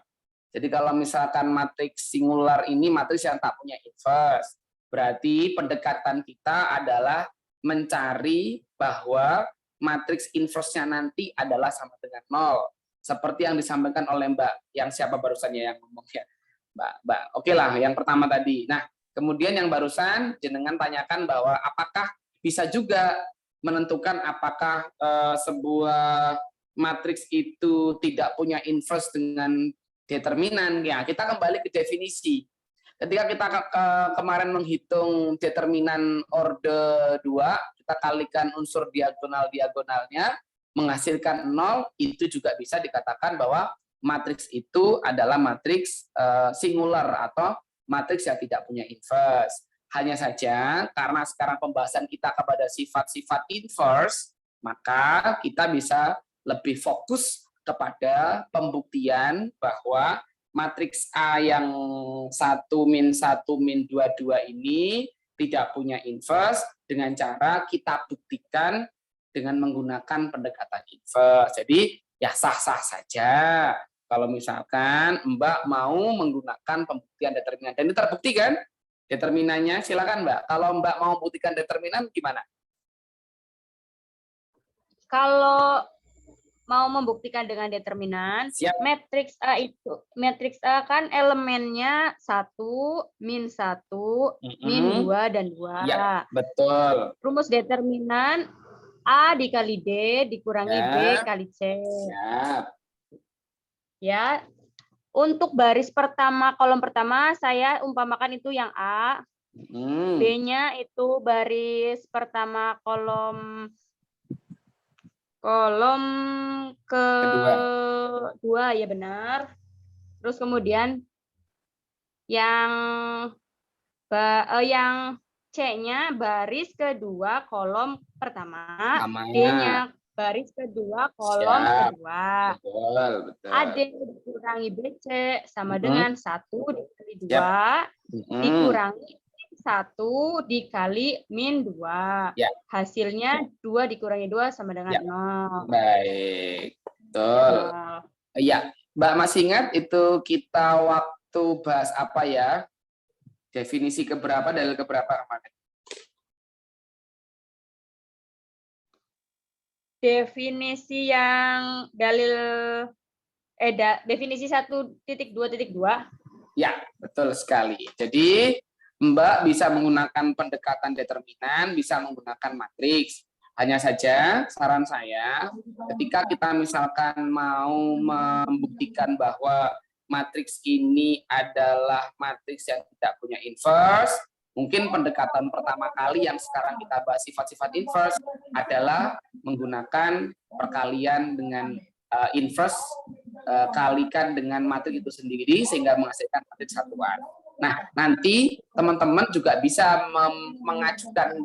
Jadi kalau misalkan matriks singular ini matriks yang tak punya inverse, berarti pendekatan kita adalah mencari bahwa matriks inverse-nya nanti adalah sama dengan 0. Seperti yang disampaikan oleh Mbak, yang siapa barusannya yang ngomong ya? Mbak. Oke lah, yang pertama tadi. Nah, kemudian yang barusan jenengan tanyakan bahwa apakah bisa juga menentukan apakah sebuah matriks itu tidak punya inverse dengan determinan. Ya, kita kembali ke definisi. Ketika kita kemarin menghitung determinan orde 2, kita kalikan unsur diagonal-diagonalnya, menghasilkan 0, itu juga bisa dikatakan bahwa matriks itu adalah matriks singular atau matriks yang tidak punya inverse. Hanya saja karena sekarang pembahasan kita kepada sifat-sifat inverse, maka kita bisa lebih fokus kepada pembuktian bahwa matriks A yang 1 min 1 min 22 ini tidak punya inverse dengan cara kita buktikan dengan menggunakan pendekatan inverse. Jadi ya sah-sah saja kalau misalkan Mbak mau menggunakan pembuktian determinan. Dan ini terbukti kan determinannya? Silakan Mbak. Kalau Mbak mau membuktikan determinan gimana? Kalau mau membuktikan dengan determinan, matriks A itu, matriks A kan elemennya 1, min 1, min 2, dan 2. Ya, betul. Rumus determinan A dikali D dikurangi B kali C. Siap. Ya, untuk baris pertama, kolom pertama, saya umpamakan itu yang A. B-nya itu baris pertama kolom kedua, ya benar. Terus kemudian yang C-nya baris kedua kolom pertama, D-nya baris kedua kolom kedua. Betul. AD dikurangi BC sama dengan 1 dikali 2 dikurangi 1 dikali min 2. Hasilnya 2 dikurangi 2 sama dengan 0. Baik. Betul. Iya, Mbak masih ingat itu kita waktu bahas apa ya? Definisi keberapa, dalil keberapa kemarin? Definisi yang dalil definisi 1.2.2. Ya, betul sekali. Jadi Mbak bisa menggunakan pendekatan determinan, bisa menggunakan matriks. Hanya saja saran saya, ketika kita misalkan mau membuktikan bahwa matriks ini adalah matriks yang tidak punya inverse, mungkin pendekatan pertama kali yang sekarang kita bahas sifat-sifat inverse adalah menggunakan perkalian dengan inverse kalikan dengan matriks itu sendiri sehingga menghasilkan matriks satuan. Nah, nanti teman-teman juga bisa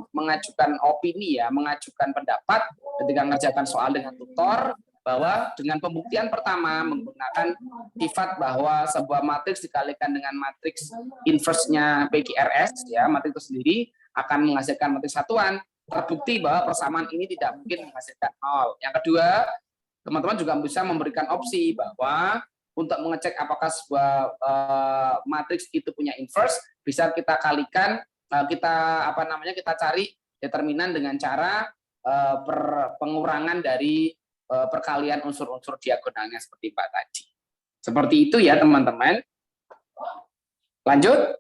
mengajukan opini ya, mengajukan pendapat ketika mengerjakan soal dengan tutor bahwa dengan pembuktian pertama menggunakan sifat bahwa sebuah matriks dikalikan dengan matriks inverse-nya PQRS ya, matriks itu sendiri akan menghasilkan matriks satuan. Terbukti bahwa persamaan ini tidak mungkin menghasilkan 0. Yang kedua, teman-teman juga bisa memberikan opsi bahwa untuk mengecek apakah sebuah matriks itu punya inverse, bisa kita kalikan, kita cari determinan dengan cara pengurangan dari perkalian unsur-unsur diagonalnya seperti Pak tadi. Seperti itu ya teman-teman. Lanjut.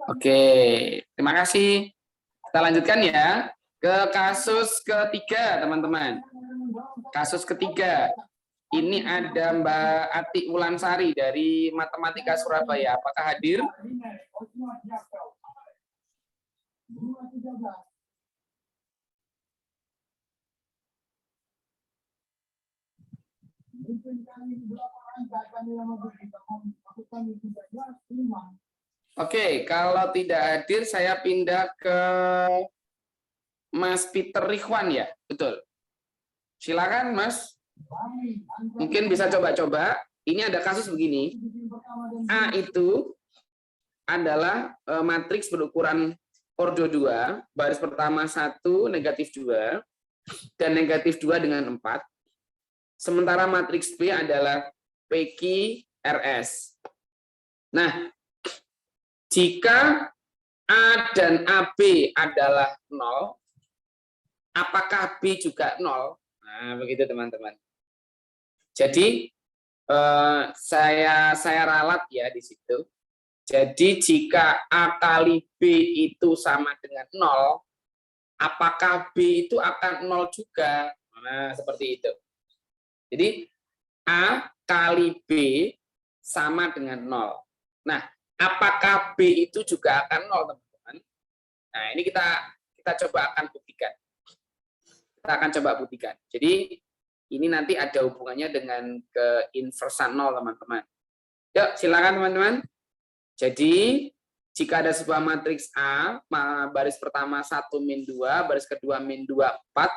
Oke, terima kasih. Kita lanjutkan ya ke kasus ketiga teman-teman. Kasus ketiga. Ini ada Mbak Ati Wulansari dari Matematika Surabaya. Apakah hadir? Oke, kalau tidak hadir saya pindah ke Mas Peter Rikhwan ya, betul. Silakan Mas. Mungkin bisa coba-coba. Ini ada kasus begini. A itu adalah matriks berukuran ordo 2, baris pertama 1, negatif 2, dan negatif 2 dengan 4. Sementara matriks B adalah PQRS. Nah, jika A dan AB adalah 0, apakah B juga 0? Nah, begitu teman-teman. Jadi saya ralat ya di situ. Jadi jika A kali B itu sama dengan 0, apakah B itu akan 0 juga? Nah, seperti itu. Jadi A kali B sama dengan 0. Nah, apakah B itu juga akan 0, teman-teman? Nah, ini kita coba akan buktikan. Kita akan coba buktikan. Jadi ini nanti ada hubungannya dengan keinversan 0, teman-teman. Yuk, silakan teman-teman. Jadi, jika ada sebuah matriks A, baris pertama 1 min 2, baris kedua min 2, 4,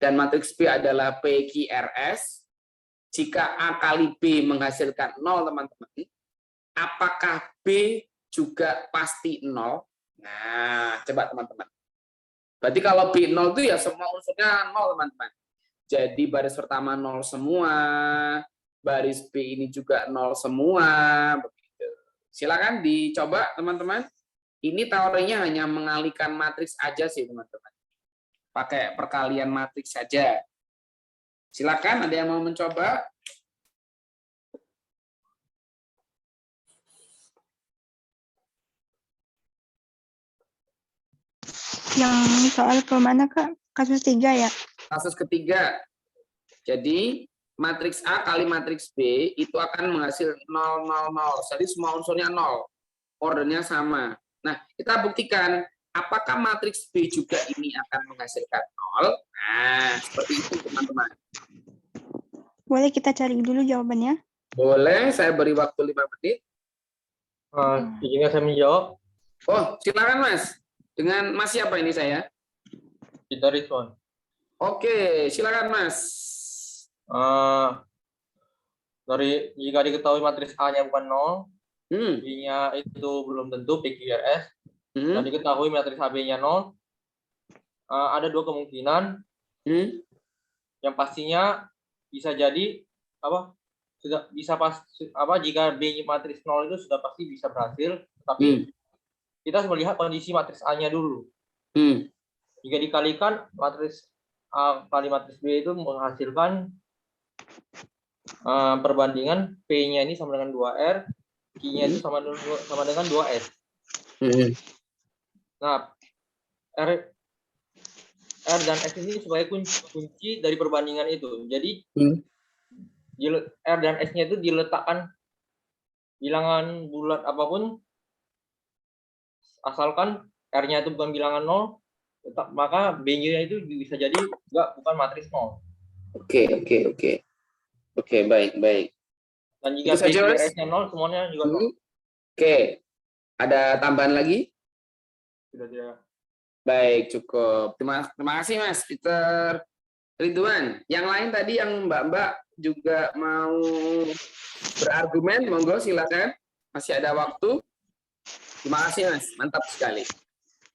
dan matriks B adalah PQRS, jika A kali B menghasilkan 0, teman-teman, apakah B juga pasti 0? Nah, coba teman-teman. Berarti kalau B 0 itu ya semua unsurnya 0, teman-teman. Jadi baris pertama 0 semua, baris B ini juga 0 semua, begitu. Silakan dicoba teman-teman. Ini teorinya hanya mengalihkan matriks aja sih teman-teman. Pakai perkalian matriks saja. Silakan, ada yang mau mencoba? Yang soal ke mana Kak? Kasus 3 ya? Kasus ketiga. Jadi matriks A kali matriks B itu akan menghasil 0, 0, 0. Jadi semua unsurnya 0. Ordernya sama. Nah, kita buktikan apakah matriks B juga ini akan menghasilkan 0. Nah, seperti itu teman-teman. Boleh kita cari dulu jawabannya? Boleh, saya beri waktu 5 menit. Izinkan saya menjawab. Oh, silakan Mas. Dengan Mas siapa ini saya? Peter Rikhwan. Oke, silakan Mas. Dari jika diketahui matriks A-nya bukan 0, B-nya itu belum tentu PQRS, dan diketahui matriks AB-nya 0, ada dua kemungkinan. Yang pastinya bisa jadi sudah bisa jika B matriks 0 itu sudah pasti bisa berhasil, tapi kita harus melihat kondisi matriks A-nya dulu. Jika dikalikan matriks A kali matriks B itu menghasilkan perbandingan P-nya ini sama dengan 2R, Q-nya itu sama dengan 2S. Nah, R dan S ini sebagai kunci dari perbandingan itu. Jadi R dan S-nya itu diletakkan bilangan bulat apapun, asalkan R-nya itu bukan bilangan 0, maka B-nya itu bisa jadi juga bukan matriks 0. Oke, baik. Dan jika PQRS-nya 0, semuanya juga 0. Oke. Ada tambahan lagi? Sudah tidak. Baik, cukup. Terima kasih Mas Peter Ridwan. Yang lain tadi yang Mbak-mbak juga mau berargumen, monggo silakan. Masih ada waktu. Terima kasih Mas, mantap sekali.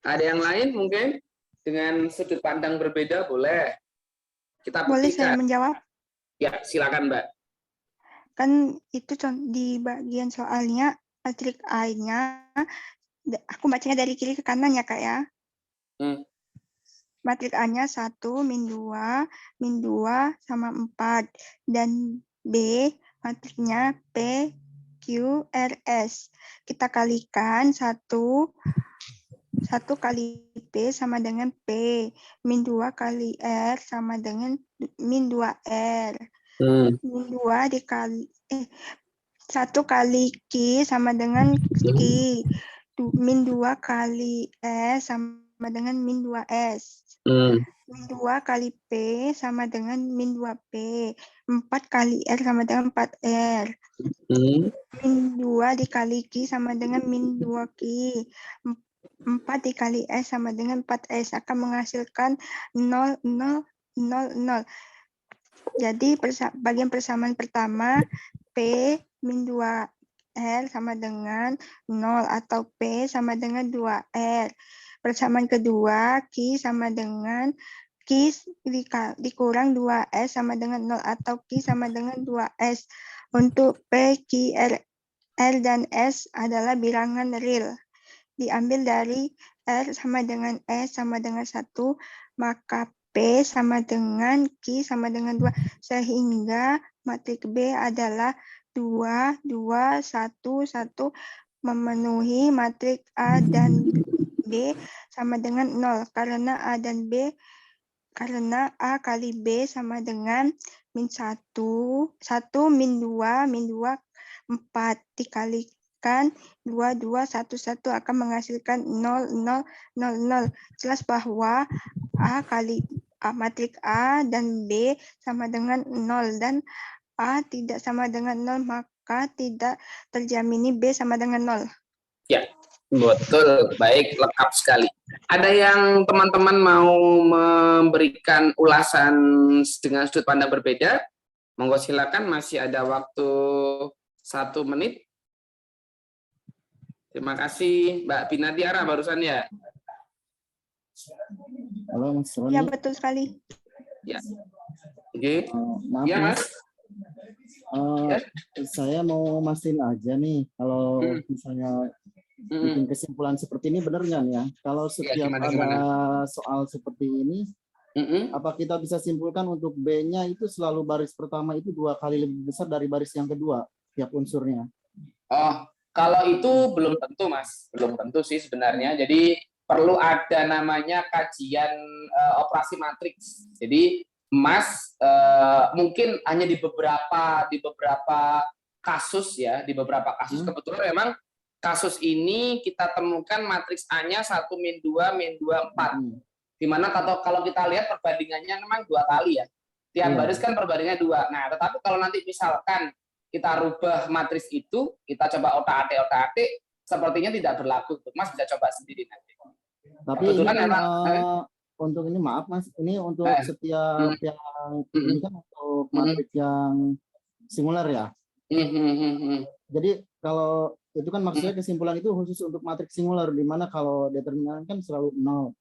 Ada yang lain mungkin dengan sudut pandang berbeda, boleh kita buktikan. Boleh saya menjawab? Ya, silakan Mbak. Kan itu di bagian soalnya matriks A-nya Aku bacanya dari kiri ke kanan ya, Kak ya. Matriks A-nya 1, min 2, min 2 sama 4. Dan B, matriksnya P, Q, R, S. Kita kalikan 1 kali P sama dengan P. Min 2 kali R sama dengan min 2R. Min 2 dikali 1 kali Q sama dengan Q. Min 2 kali S sama dengan min 2S. Min 2 kali P sama dengan min 2P. 4 kali R sama dengan 4R. Min 2 dikali Q sama dengan min 2Q. 4 dikali S sama dengan 4S akan menghasilkan 0, 0, 0, 0. Jadi bagian persamaan pertama P min 2R sama dengan 0 atau P sama dengan 2R. Persamaan kedua Q sama dengan Q dikurang 2S sama dengan 0 atau Q sama dengan 2S. Untuk P, Q, R dan S adalah bilangan real. Diambil dari R sama dengan S sama dengan 1, maka P sama dengan Q sama dengan 2. Sehingga matriks B adalah 2, 2, 1, 1 memenuhi matriks A dan B sama dengan 0. Karena A dan B, karena A kali B sama dengan min 1, 1 min 2, min 2, 4 dikalikan 2, 2, 1, 1 akan menghasilkan 0, 0, 0, 0. Jelas bahwa matriks A dan B sama dengan 0 dan A tidak sama dengan 0, maka tidak terjamini B sama dengan 0. Ya, betul. Baik, lengkap sekali. Ada yang teman-teman mau memberikan ulasan dengan sudut pandang berbeda? Monggo silakan, masih ada waktu 1 menit. Terima kasih Mbak Binatiara barusan ya. Halo Mas Roni. Ya, betul sekali. Ya. Oke. Maaf Ya, Mas. Ya. Saya mau mastiin aja nih, kalau misalnya bikin kesimpulan seperti ini benar nggak ya? Kalau setiap ada soal seperti ini, apa kita bisa simpulkan untuk B-nya itu selalu baris pertama itu 2 kali lebih besar dari baris yang kedua, tiap unsurnya? Oh, kalau itu belum tentu, Mas. Belum tentu sih sebenarnya. Jadi perlu ada namanya kajian operasi matriks. Jadi Mas mungkin hanya di beberapa kasus ya, di beberapa kasus kebetulan memang kasus ini kita temukan matriks A-nya 1 min 2 min 2 4. Di mana kalau kita lihat perbandingannya memang 2 kali ya. Tiap baris kan perbandingannya 2. Nah, tetapi kalau nanti misalkan kita rubah matriks itu, kita coba otak-atik, sepertinya tidak berlaku. Mas bisa coba sendiri nanti. Tapi ini kan, untuk ini maaf Mas, ini untuk setiap yang ini kan untuk matriks yang singular ya. Jadi kalau itu kan maksudnya kesimpulan itu khusus untuk matriks singular, di mana kalau determinan kan selalu 0.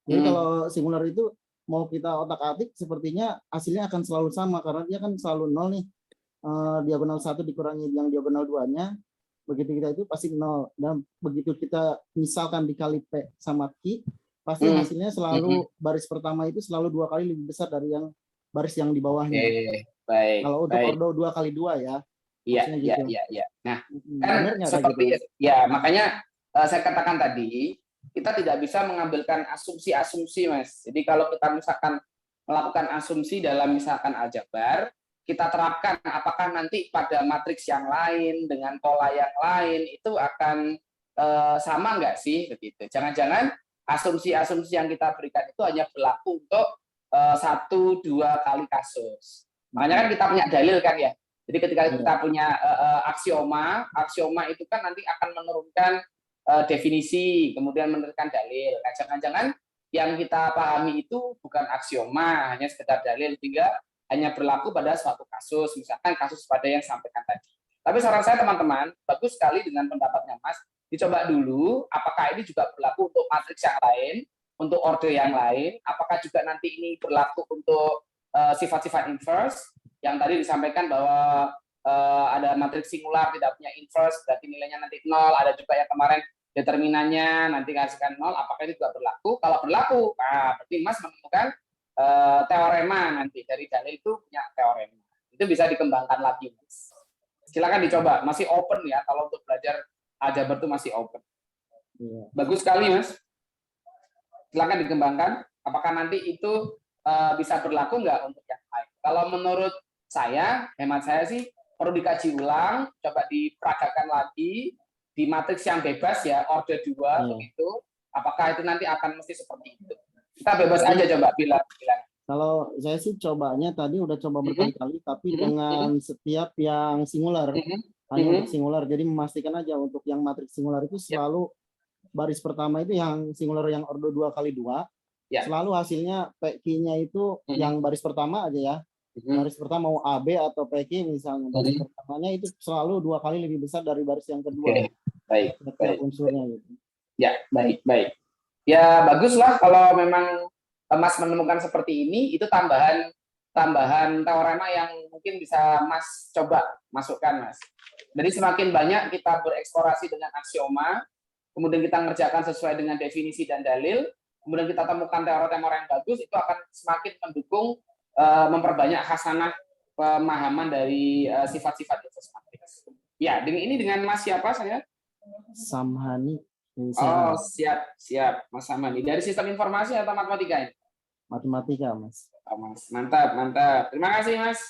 Jadi kalau singular itu mau kita otak-atik sepertinya hasilnya akan selalu sama karena dia kan selalu 0 nih. Diagonal 1 dikurangi yang diagonal 2-nya, begitu kita itu pasti 0. Dan begitu kita misalkan dikali P sama Q, pasti hasilnya selalu baris pertama itu selalu 2 kali lebih besar dari yang baris yang di bawahnya. Baik. Kalau untuk ordo 2 kali 2 ya. Iya. Nah, kan seperti gitu. Ya, makanya saya katakan tadi, kita tidak bisa mengambilkan asumsi-asumsi, Mas. Jadi kalau kita misalkan melakukan asumsi dalam misalkan aljabar, kita terapkan apakah nanti pada matriks yang lain dengan pola yang lain itu akan sama nggak sih begitu. Jangan-jangan asumsi-asumsi yang kita berikan itu hanya berlaku untuk 1-2 kali kasus. Makanya kan kita punya dalil kan ya. Jadi ketika kita punya aksioma itu kan nanti akan menurunkan definisi, kemudian menurunkan dalil. Nah, jangan-jangan yang kita pahami itu bukan aksioma, hanya sekedar dalil, sehingga hanya berlaku pada suatu kasus, misalkan kasus pada yang sampaikan tadi. Tapi saran saya teman-teman, bagus sekali dengan pendapatnya Mas, dicoba dulu apakah ini juga berlaku untuk matriks yang lain, untuk order yang lain, apakah juga nanti ini berlaku untuk sifat-sifat inverse, yang tadi disampaikan bahwa ada matriks singular tidak punya inverse, berarti nilainya nanti 0, ada juga yang kemarin determinannya nanti kasihkan 0, apakah itu juga berlaku? Kalau berlaku, nah berarti Mas menemukan teorema nanti dari dalil itu punya teorema. Itu bisa dikembangkan lagi, Mas. Silakan dicoba, masih open ya kalau untuk belajar aljabar itu masih open. Bagus sekali, Mas. Silakan dikembangkan. Apakah nanti itu bisa berlaku nggak untuk yang lain? Kalau menurut saya, hemat saya sih perlu dikaji ulang, coba diperagakan lagi di matriks yang bebas ya, order 2 begitu. Apakah itu nanti akan mesti seperti itu? Kita bebas aja coba bilang. Kalau saya sih cobanya tadi udah coba berkali-kali, tapi dengan setiap yang singular, hanya untuk singular. Jadi memastikan aja untuk yang matriks singular itu selalu baris pertama itu yang singular yang order 2x2, selalu hasilnya PQ-nya itu yang baris pertama aja ya. Baris pertama mau AB atau PQ misalnya, baris pertamanya itu selalu 2 kali lebih besar dari baris yang kedua. Baik. Unsurnya gitu. Ya, baik. Ya baguslah kalau memang Mas menemukan seperti ini, itu tambahan teorema yang mungkin bisa Mas coba masukkan, Mas. Jadi semakin banyak kita bereksplorasi dengan aksioma, kemudian kita ngerjakan sesuai dengan definisi dan dalil, kemudian kita temukan teori-teori yang bagus, itu akan semakin mendukung memperbanyak khasanah pemahaman dari sifat-sifat inverse matrix. Ya, ini dengan Mas siapa saya? Samhani. Oh, siap, Mas Samhani. Dari sistem informasi atau matematika ini? Matematika, Mas. Oh, Mas, mantap. Terima kasih, Mas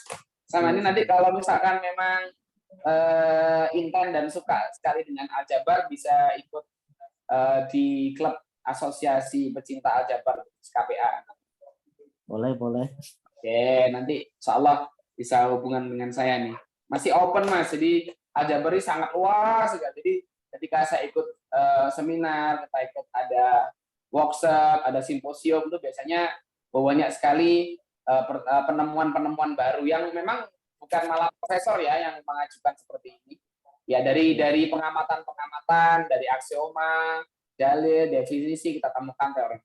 Samhani. Nanti kalau misalkan memang intent dan suka sekali dengan aljabar, bisa ikut di klub asosiasi pecinta aljabar KPA. Boleh. Oke, nanti insya Allah bisa hubungan dengan saya nih. Masih open, Mas. Jadi aljabar ini sangat luas juga. Jadi ketika saya ikut seminar, kita ikut ada workshop, ada simposium, itu biasanya banyak sekali penemuan-penemuan baru yang memang bukan malah profesor ya yang mengajukan seperti ini. Ya dari pengamatan, dari aksioma, dalil, definisi kita temukan teori.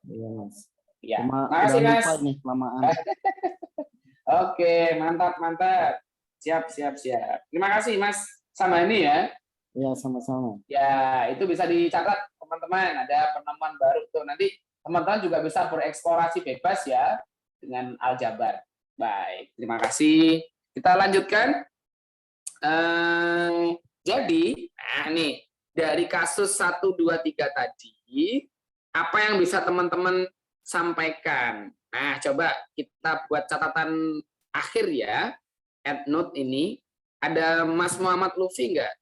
Iya, Mas. Ya, makasih, Mas. Nih, kelamaan. Oke, mantap. Siap. Terima kasih, Mas Samhani ya. Ya, sama-sama. Ya, itu bisa dicatat teman-teman. Ada penemuan baru tuh. Nanti teman-teman juga bisa bereksplorasi bebas ya dengan aljabar. Baik, terima kasih. Kita lanjutkan. Jadi, nih dari kasus 1, 2, 3 tadi, apa yang bisa teman-teman sampaikan? Nah, coba kita buat catatan akhir ya. Add note ini. Ada Mas Muhammad Lufi nggak?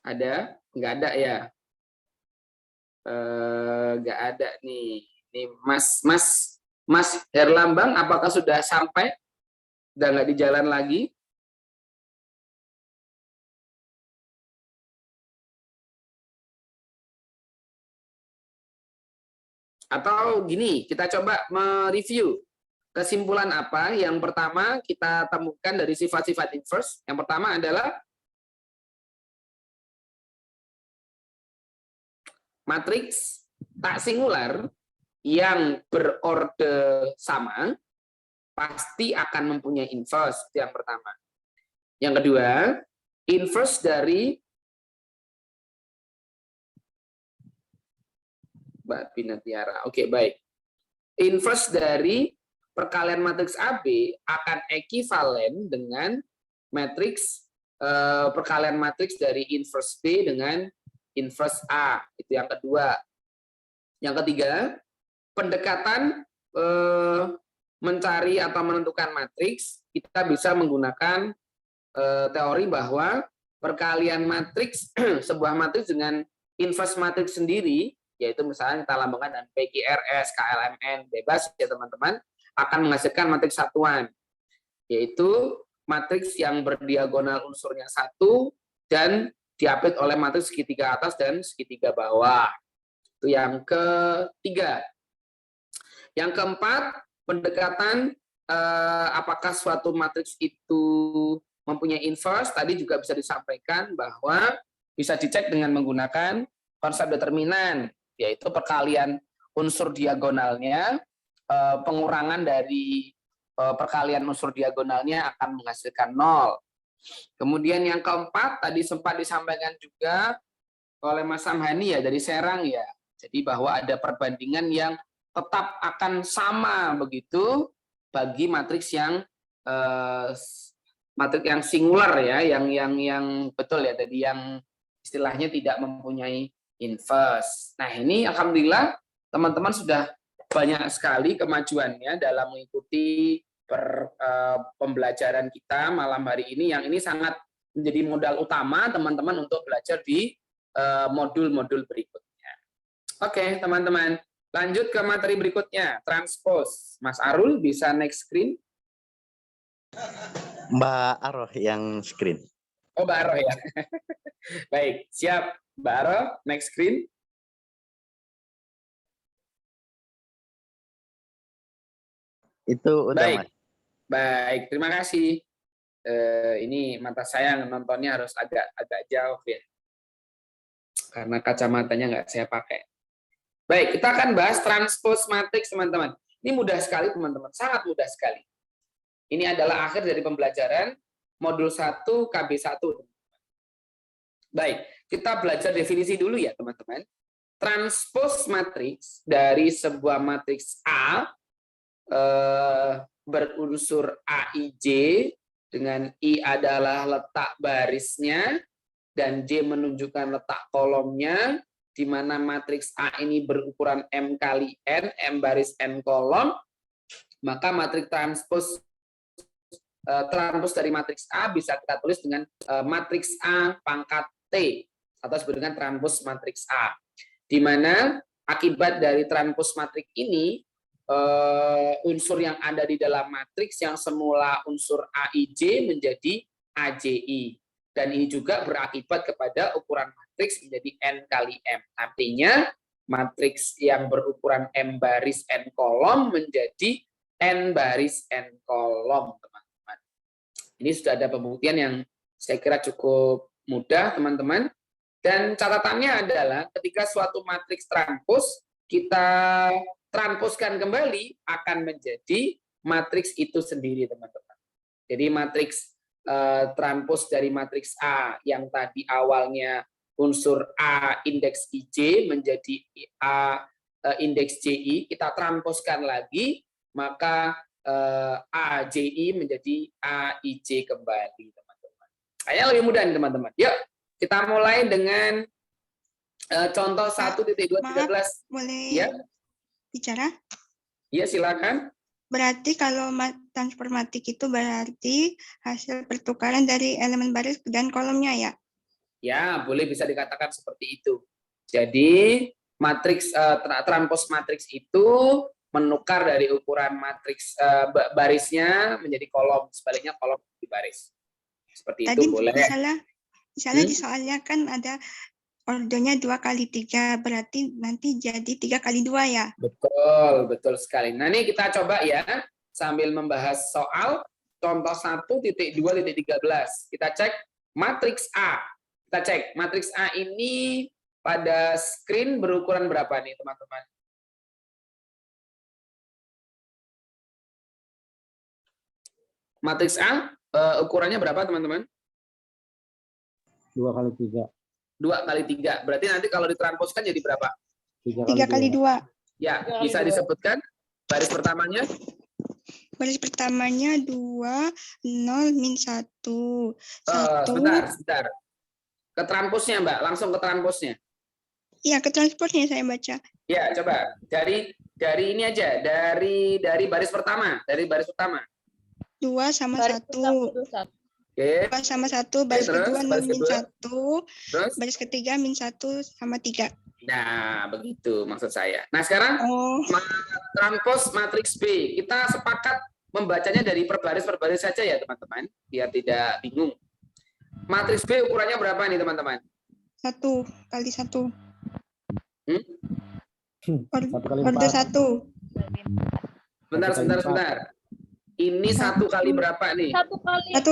Ada? Nggak ada ya? Nggak ada nih. Ini Mas Herlambang, apakah sudah sampai? Udah nggak di jalan lagi? Atau gini, kita coba mereview kesimpulan apa. Yang pertama kita temukan dari sifat-sifat inverse. Yang pertama adalah matriks tak singular yang berorde sama pasti akan mempunyai inverse. Itu yang pertama. Yang kedua, inverse dari Mbak Pinatiara. Oke, baik. Inverse dari perkalian matriks AB akan ekivalen dengan matriks perkalian matriks dari inverse B dengan inverse A. Itu yang kedua. Yang ketiga, pendekatan mencari atau menentukan matriks, kita bisa menggunakan teori bahwa perkalian matriks sebuah matriks dengan inverse matriks sendiri, yaitu misalnya kita lambangkan dengan PQRS, KLMN, bebas ya teman-teman, akan menghasilkan matriks satuan, yaitu matriks yang berdiagonal unsurnya 1 dan diapit oleh matriks segitiga atas dan segitiga bawah. Itu yang ketiga. Yang keempat, pendekatan apakah suatu matriks itu mempunyai inverse, tadi juga bisa disampaikan bahwa bisa dicek dengan menggunakan konsep determinan, yaitu perkalian unsur diagonalnya, pengurangan dari perkalian unsur diagonalnya akan menghasilkan 0. Kemudian yang keempat tadi sempat disampaikan juga oleh Mas Samhani ya dari Serang ya. Jadi bahwa ada perbandingan yang tetap akan sama begitu bagi matriks yang singular ya, yang betul ya, tadi yang istilahnya tidak mempunyai inverse. Nah, ini alhamdulillah teman-teman sudah banyak sekali kemajuannya dalam mengikuti pembelajaran kita malam hari ini, yang ini sangat menjadi modal utama teman-teman untuk belajar di modul-modul berikutnya. Oke, teman-teman, lanjut ke materi berikutnya, transpose. Mas Arul bisa next screen? Mbak Aroh yang screen. Oh, Mbak Aroh ya. Baik, siap. Mbak Aroh, next screen. Itu udah, baik. Mas. Baik, terima kasih. Ini mata saya nontonnya harus agak jauh ya, karena kacamatanya nggak saya pakai. Baik, kita akan bahas transpose matrix, teman-teman. Ini mudah sekali, teman-teman, sangat mudah sekali. Ini adalah akhir dari pembelajaran modul 1 KB1. Baik, kita belajar definisi dulu ya, teman-teman. Transpose matrix dari sebuah matriks A berunsur AIJ dengan I adalah letak barisnya dan J menunjukkan letak kolomnya, di mana matriks A ini berukuran M kali N, M baris N kolom, maka matriks transpose dari matriks A bisa kita tulis dengan matriks A pangkat T atau disebut dengan transpose matriks A, di mana akibat dari transpose matriks ini unsur yang ada di dalam matriks yang semula unsur AIJ menjadi AJI, dan ini juga berakibat kepada ukuran matriks menjadi N kali M. Artinya matriks yang berukuran M baris N kolom menjadi N baris N kolom, teman-teman. Ini sudah ada pembuktian yang saya kira cukup mudah, teman-teman. Dan catatannya adalah ketika suatu matriks transpose kita transposkan kembali akan menjadi matriks itu sendiri, teman-teman. Jadi matriks transpose dari matriks A yang tadi awalnya unsur A indeks IJ menjadi A indeks JI, kita transposkan lagi, maka AJI menjadi AIJ kembali, teman-teman. Kayaknya lebih mudah nih, teman-teman. Yuk, kita mulai dengan contoh 1.213. Boleh ya? Bicara? Iya, silakan. Berarti kalau transfer matrik itu berarti hasil pertukaran dari elemen baris dan kolomnya ya? Ya, boleh bisa dikatakan seperti itu. Jadi matriks transpose matriks itu menukar dari ukuran matriks barisnya menjadi kolom, sebaliknya kolom di baris. Seperti tadi itu boleh. Misalnya di soalnya kan ada ordernya 2 kali 3, berarti nanti jadi 3 kali 2 ya? Betul, betul sekali. Nah, ini kita coba ya, sambil membahas soal contoh 1.2.13. Kita cek matriks A. Kita cek matriks A ini pada screen berukuran berapa nih, teman-teman? Matriks A ukurannya berapa, teman-teman? 2 kali 3. 2 kali 3. Berarti nanti kalau ditransposkan jadi berapa? 3 kali 2. Ya, bisa disebutkan baris pertamanya? Baris pertamanya 2, 0, min 1. Sebentar. Ke transposnya, Mbak. Langsung ke transposnya. Iya, ke transposnya saya baca. Ya, coba. Dari ini aja. Dari baris pertama. Dari baris utama. 2 sama 1. Oke. 2 sama 1, baris kedua 0 min 1, terus? baris ketiga min 1 sama 3. Nah, begitu maksud saya. Nah, sekarang transpose matriks B. Kita sepakat membacanya dari per baris saja ya, teman-teman, biar tidak bingung. Matriks B ukurannya berapa nih, teman-teman? 1 kali 1. Order 1. Sebentar. Ini 1 kali berapa nih? 1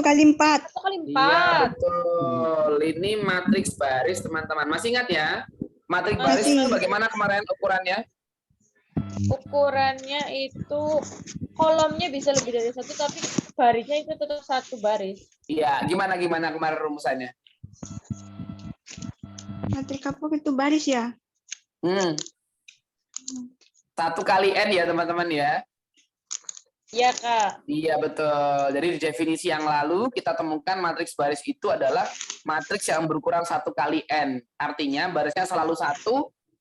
kali 4. 1 kali 4. Iya, betul. Ini matriks baris, teman-teman. Masih ingat ya? Matriks baris itu bagaimana kemarin ukurannya? Ukurannya itu kolomnya bisa lebih dari 1, tapi barisnya itu tetap satu baris. Iya, gimana kemarin rumusannya? Matriks kapok itu baris ya? 1 kali N ya teman-teman ya. Iya, Kak. Iya, betul. Jadi di definisi yang lalu kita temukan matriks baris itu adalah matriks yang berukuran 1 kali N. Artinya barisnya selalu 1,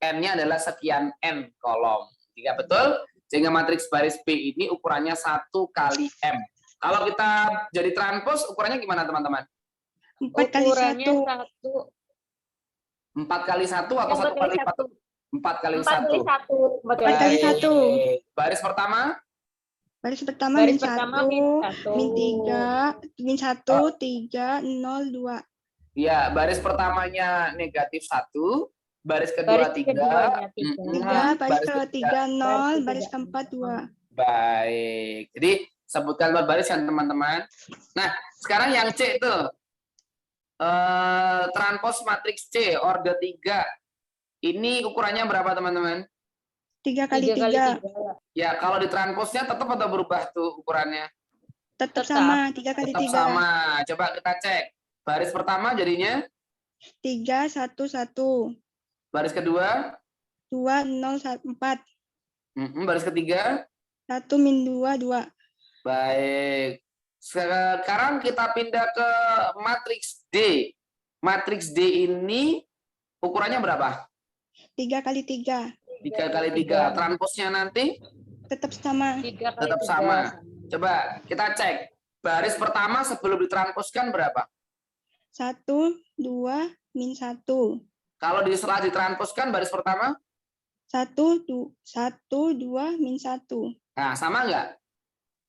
N-nya adalah sekian N kolom. Jika betul, sehingga matriks baris B ini ukurannya 1 kali M. Kalau kita jadi transpose, ukurannya gimana teman-teman? 4 kali 1. 4 kali 1 atau 1 kali 4? 4 kali 1. 4 kali 1. Baris pertama? Baris pertama min 1, min 3, min 1, 3, 0, 2. Iya, baris pertamanya negatif 1, baris kedua 3, 3, baris ketiga 0, baris keempat 2. Baik. Jadi sebutkan buat baris ya teman-teman. Nah, sekarang yang C itu transpose matriks C order 3. Ini ukurannya berapa teman-teman? 3 kali 3. Ya, kalau di transposnya tetap atau berubah tuh ukurannya? Tetap sama, 3 kali 3. Tetap sama. Coba kita cek. Baris pertama jadinya 3, 1, 1. Baris kedua 2, 0, 4. Baris ketiga 1, min 2, 2. Baik. Sekarang kita pindah ke matriks D. Matriks D ini ukurannya berapa? 3 kali 3. 3 kali 3. Transposnya nanti? Tetap sama. Tetap sama. Coba kita cek. Baris pertama sebelum ditransposkan berapa? 1, 2, min 1. Kalau setelah ditransposkan baris pertama? 1, 2, min 1. Nah, sama nggak?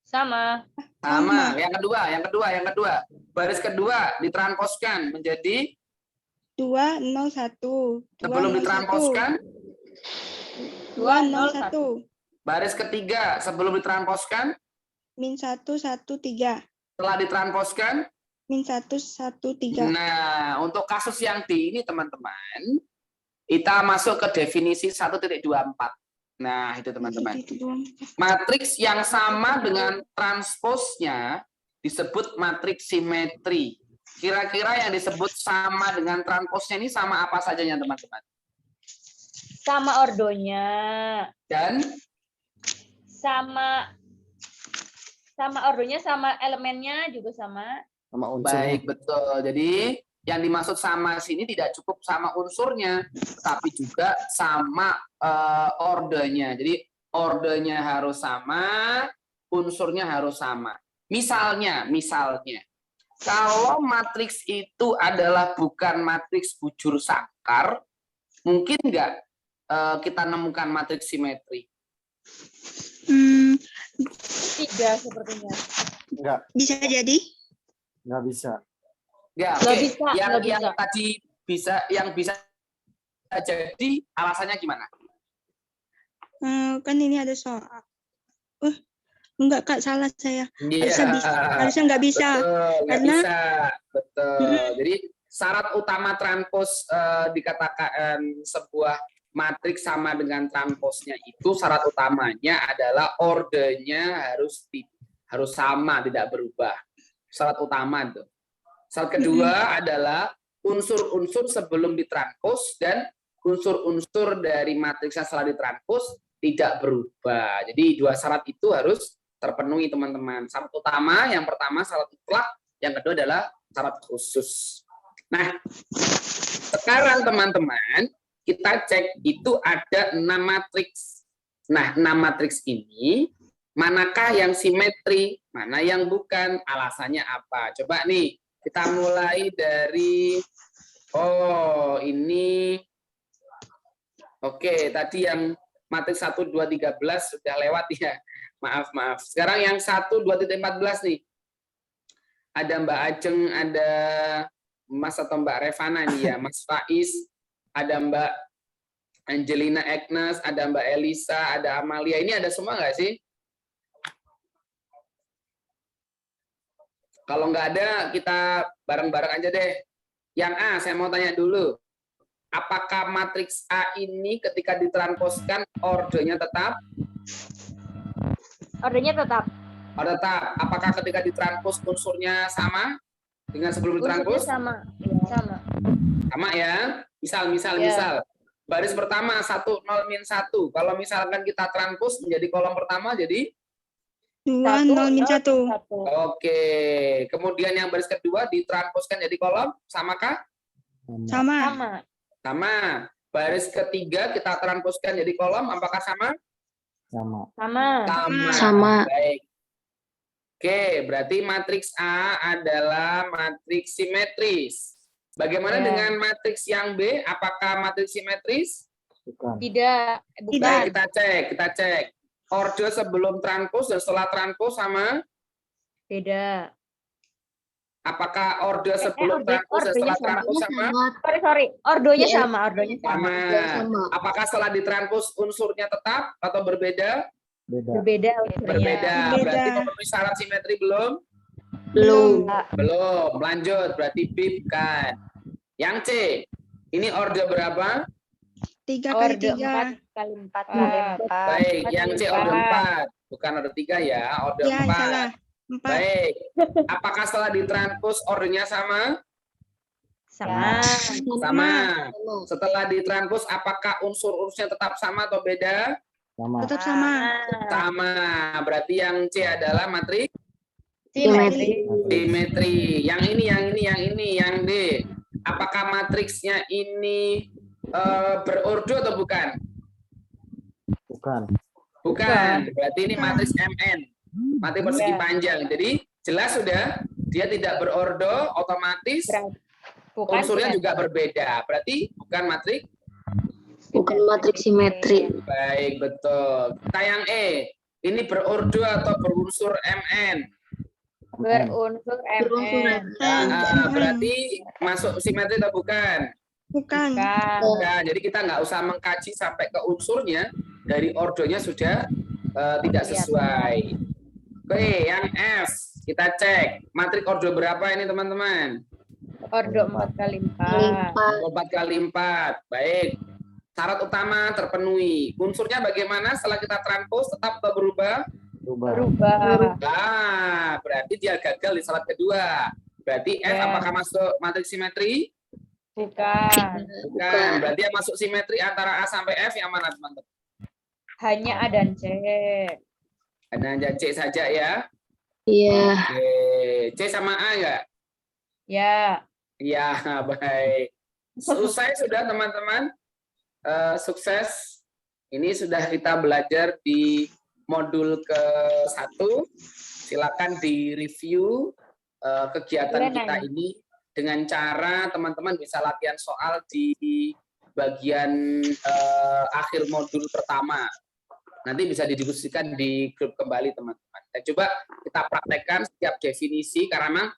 Sama. Sama. Yang kedua. Baris kedua ditransposkan menjadi 2, 0, 1. sebelum ditransposkan 2, 0, 1. Baris ketiga sebelum ditransposkan min 1, 1, 3. Setelah ditransposkan min 1, 1, 3. Nah, untuk kasus yang D ini teman-teman, kita masuk ke definisi 1.24. Nah, itu teman-teman. Matriks yang sama dengan transposnya disebut matriks simetri. Kira-kira yang disebut sama dengan transposnya ini sama apa sajanya teman-teman? Sama ordonya. Dan? Sama ordonya, sama elemennya juga sama. Baik, betul. Jadi yang dimaksud sama sini tidak cukup sama unsurnya, tapi juga sama ordernya. Jadi ordernya harus sama, unsurnya harus sama. Misalnya, kalau matriks itu adalah bukan matriks bujur sakar, mungkin nggak kita nemukan matriks simetri? Tidak sepertinya. Enggak. Bisa jadi? Nggak bisa. Ya, okay. Yang tadi bisa, yang bisa jadi alasannya gimana? Kan ini ada soal. Enggak Kak, salah saya. Harusnya nggak bisa. Karena bisa. Betul. Jadi syarat utama transpose dikatakan sebuah matriks sama dengan transposnya itu syarat utamanya adalah ordernya harus sama, tidak berubah. Syarat utama itu. Syarat kedua adalah unsur-unsur sebelum ditranspos dan unsur-unsur dari matriks yang setelah ditranspos tidak berubah. Jadi dua syarat itu harus terpenuhi teman-teman. Syarat utama yang pertama syarat mutlak, yang kedua adalah syarat khusus. Nah, sekarang teman-teman kita cek itu ada 6 matriks. Nah, 6 matriks ini manakah yang simetri, mana yang bukan, alasannya apa? Coba nih, kita mulai dari ini. Oke, tadi yang matriks 1, 2, 13 sudah lewat ya. Maaf. Sekarang yang 1, 2.14 nih. Ada Mbak Ajeng, ada Mas atau Mbak Revana nih ya, Mas Faiz, ada Mbak Angelina Agnes, ada Mbak Elisa, ada Amalia. Ini ada semua nggak sih? Kalau nggak ada, kita bareng-bareng aja deh. Yang A, saya mau tanya dulu. Apakah matriks A ini ketika ditransposkan ordernya tetap? Ordernya tetap. tetap. Apakah ketika ditranspos unsurnya sama dengan sebelum ditranspos? Sama. Sama. Sama ya. Misal. Baris pertama 1 0 min 1. Kalau misalkan kita transpos menjadi kolom pertama jadi 2 0 min 1. Oke. Kemudian yang baris kedua ditransposkan jadi kolom samakah? Sama. Baris ketiga kita transposkan jadi kolom apakah sama? Sama. Baik. Oke, berarti matriks A adalah matriks simetris. Bagaimana dengan matriks yang B? Apakah matriks simetris? Tidak. Baik, kita cek. Orde sebelum transpos dan setelah transpos sama? Beda. Apakah orde sebelum transpos dan setelah transpos sama? Sorry. Ordonya sama. Apakah setelah ditranspos unsurnya tetap atau berbeda? Berbeda. Berarti memenuhi syarat simetri belum? Belum. Lanjut. Berarti B bukan. Yang C. Ini orde berapa? 3 kali 3. 4 kali 4. Baik. Yang C orde 4. Bukan orde 3 ya. Orde 4. Salah. 4. Baik. Apakah setelah ditranspos ordenya sama? Sama. Setelah ditranspos apakah unsur-unsurnya tetap sama atau beda? Tetap sama. Berarti yang C adalah matriks simetri. Yang ini, yang D. Apakah matriksnya ini berordo atau bukan? Bukan. Berarti ini matriks MN. Matriks persegi panjang. Jadi jelas sudah dia tidak berordo, otomatis unsurnya juga berbeda. Berarti bukan matriks simetri. Baik, betul. Kita yang E. Ini berordo atau berunsur MN? Berunsur MN. Berarti masuk simetri atau bukan? Bukan. Jadi kita nggak usah mengkaji sampai ke unsurnya. Dari ordonya sudah tidak sesuai. Oke, yang F. Kita cek. Matriks ordo berapa ini teman-teman? Ordo 4 kali 4. 4 kali 4. Baik. Syarat utama terpenuhi. Unsurnya bagaimana setelah kita transpos tetap atau berubah? Berubah. Berarti dia gagal di syarat kedua. Berarti F apakah masuk matriks simetri? Bukan. Berarti yang masuk simetri antara A sampai F yang mana teman-teman? Hanya A dan C. Hanya C saja ya? Iya. Oke. C sama A enggak? Ya. Iya, baik. Selesai sudah teman-teman. Sukses. Ini sudah kita belajar di modul ke-1. Silakan di-review kegiatan kita ini dengan cara teman-teman bisa latihan soal di bagian akhir modul pertama. Nanti bisa didiskusikan di grup kembali teman-teman. Dan coba kita praktekkan setiap definisi karena memang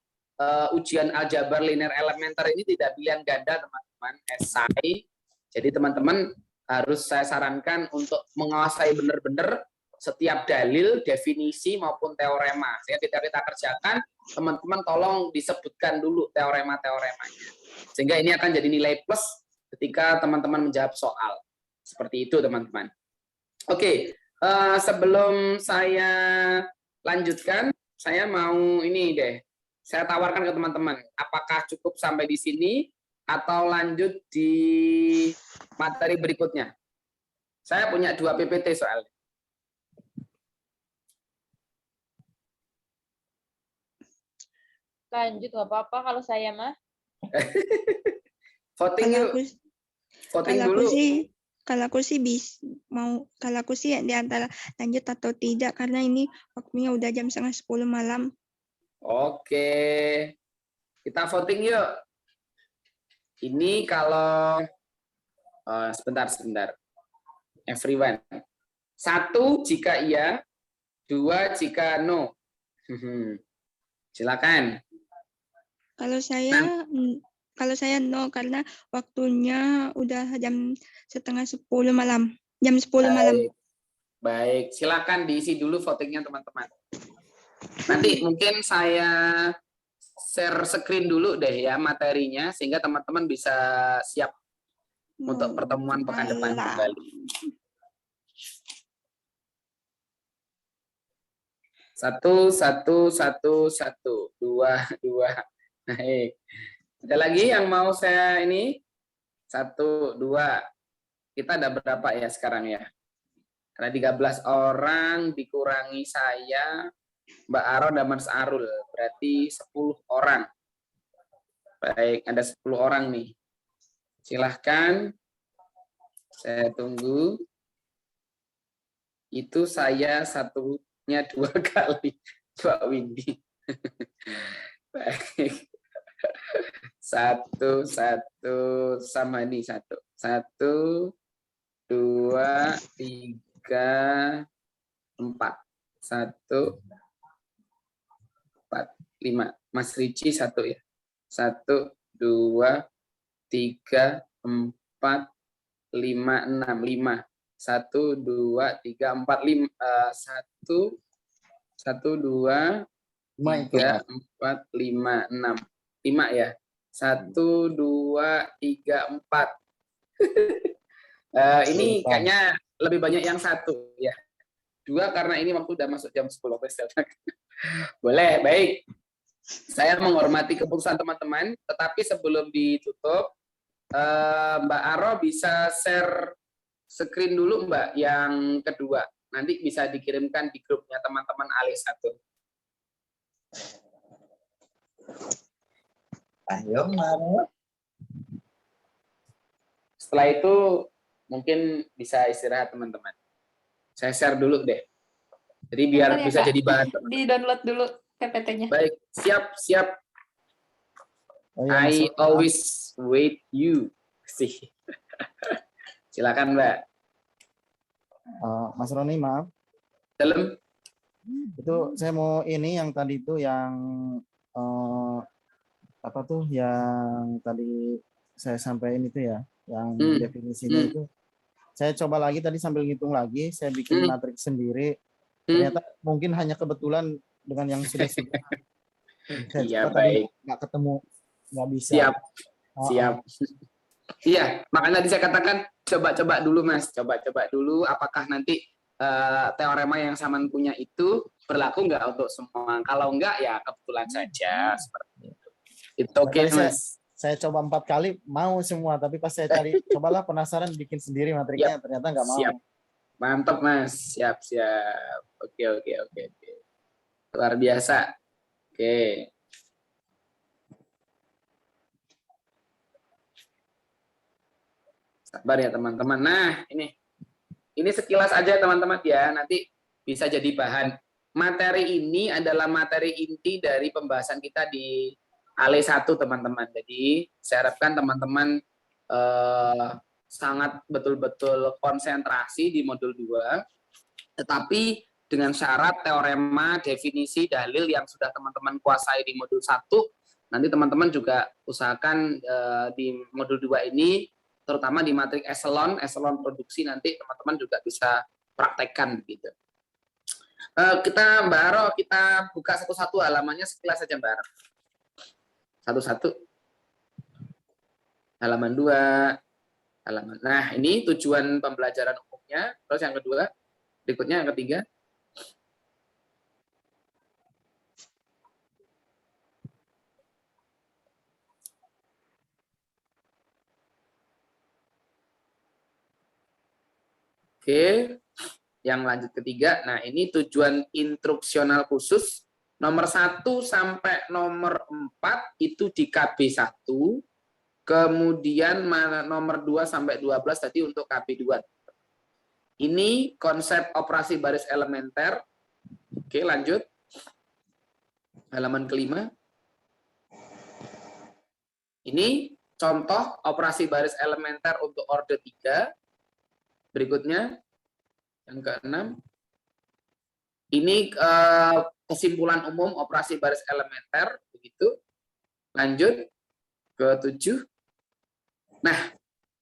ujian aljabar linear elementer ini tidak pilihan ganda teman-teman, esai. Jadi teman-teman harus saya sarankan untuk menguasai benar-benar setiap dalil, definisi maupun teorema. Sehingga ketika kita kerjakan, teman-teman tolong disebutkan dulu teorema-teoremanya. Sehingga ini akan jadi nilai plus ketika teman-teman menjawab soal. Seperti itu teman-teman. Oke, sebelum saya lanjutkan, saya mau ini deh. Saya tawarkan ke teman-teman, apakah cukup sampai di sini atau lanjut di materi berikutnya. Saya punya 2 PPT soalnya. Lanjut nggak apa-apa kalau saya mah. Voting yuk. Voting dulu. Kalau aku sih di antara lanjut atau tidak karena ini waktunya udah jam 9:30 malam. Oke. Kita voting yuk. Ini kalau sebentar. Everyone. 1 jika iya, 2 jika no. Silakan. Kalau saya no karena waktunya udah jam 9:30 malam. Jam 10 malam. Baik, silakan diisi dulu votingnya teman-teman. Nanti mungkin saya share screen dulu deh ya materinya sehingga teman-teman bisa siap untuk pertemuan pekan depan kembali. 1, 1, 1, 1, 2, 2. Baik. Ada lagi yang mau saya ini? 1, 2. Kita ada berapa ya sekarang ya? Karena 13 orang dikurangi saya, Mbak Aro dan Mas Arul. Berarti 10 orang. Baik, ada 10 orang nih. Silahkan. Saya tunggu. Itu saya satunya 2 kali. Mbak Windy. Baik. 1, 1 sama ini 1. 1, 2, 3, 4. 1, 4, 5. Mas Ricci 1 ya. 1, 2, 3, 4, 5, 6. 5. 1, 2, 3, 4, 5. 1, 2, 3, 4, 5, 6. 5 ya. 1, 2, 3, 4. Ini kayaknya lebih banyak yang 1 ya. 2 karena ini waktu udah masuk jam 10. Boleh, baik. Saya menghormati keputusan teman-teman, tetapi sebelum ditutup, Mbak Aro bisa share screen dulu Mbak yang kedua. Nanti bisa dikirimkan di grupnya teman-teman ALE 1. Ayo, Maro. Setelah itu mungkin bisa istirahat teman-teman. Saya share dulu deh. Jadi biar ya, bisa Kak. jadi bahan. Di-download dulu PPT-nya. Baik, siap. Oh, iya, I always wait you. Sih. Silakan, Mbak. Mas Roni, maaf. Dalam. Itu saya mau ini yang tadi itu yang apa tuh yang tadi saya sampaikan itu ya, yang definisinya itu. Saya coba lagi tadi sambil ngitung lagi, saya bikin matriks sendiri. Ternyata mungkin hanya kebetulan dengan yang sudah Iya, baik. Nggak ketemu, nggak bisa. Siap. Iya, makanya tadi saya katakan coba-coba dulu Mas, coba-coba dulu apakah nanti teorema yang Saman punya itu berlaku nggak untuk semua. Kalau enggak ya kebetulan saja seperti itu. Itu oke, Mas. Saya coba 4 kali mau semua, tapi pas saya cari cobalah penasaran bikin sendiri matriknya, ternyata nggak mau. Siap. Mantap Mas, siap. Oke. Luar biasa. Oke. Sabar ya teman-teman. Nah, ini sekilas aja teman-teman ya, nanti bisa jadi bahan. Materi ini adalah materi inti dari pembahasan kita di ALE 1 teman-teman. Jadi saya harapkan teman-teman sangat betul-betul konsentrasi di modul 2, tetapi dengan syarat teorema, definisi, dalil yang sudah teman-teman kuasai di modul 1, nanti teman-teman juga usahakan di modul 2 ini, terutama di matrik eselon produksi, nanti teman-teman juga bisa praktekkan gitu. Kita Mbak Aro, kita buka satu-satu halamannya sekilas saja Mbak Aro. Satu-satu. Halaman 2. Nah, ini tujuan pembelajaran umumnya. Terus yang kedua, berikutnya yang ketiga. Oke. Yang lanjut ketiga. Nah, ini tujuan instruksional khusus. Nomor 1 sampai nomor 4 itu di KB1. Kemudian nomor 2 sampai 12 tadi untuk KB2. Ini konsep operasi baris elementer. Oke, lanjut. Halaman kelima. Ini contoh operasi baris elementer untuk orde 3. Berikutnya, yang ke-6. Ini kesimpulan umum operasi baris elementer, begitu. Lanjut ke-7. Nah,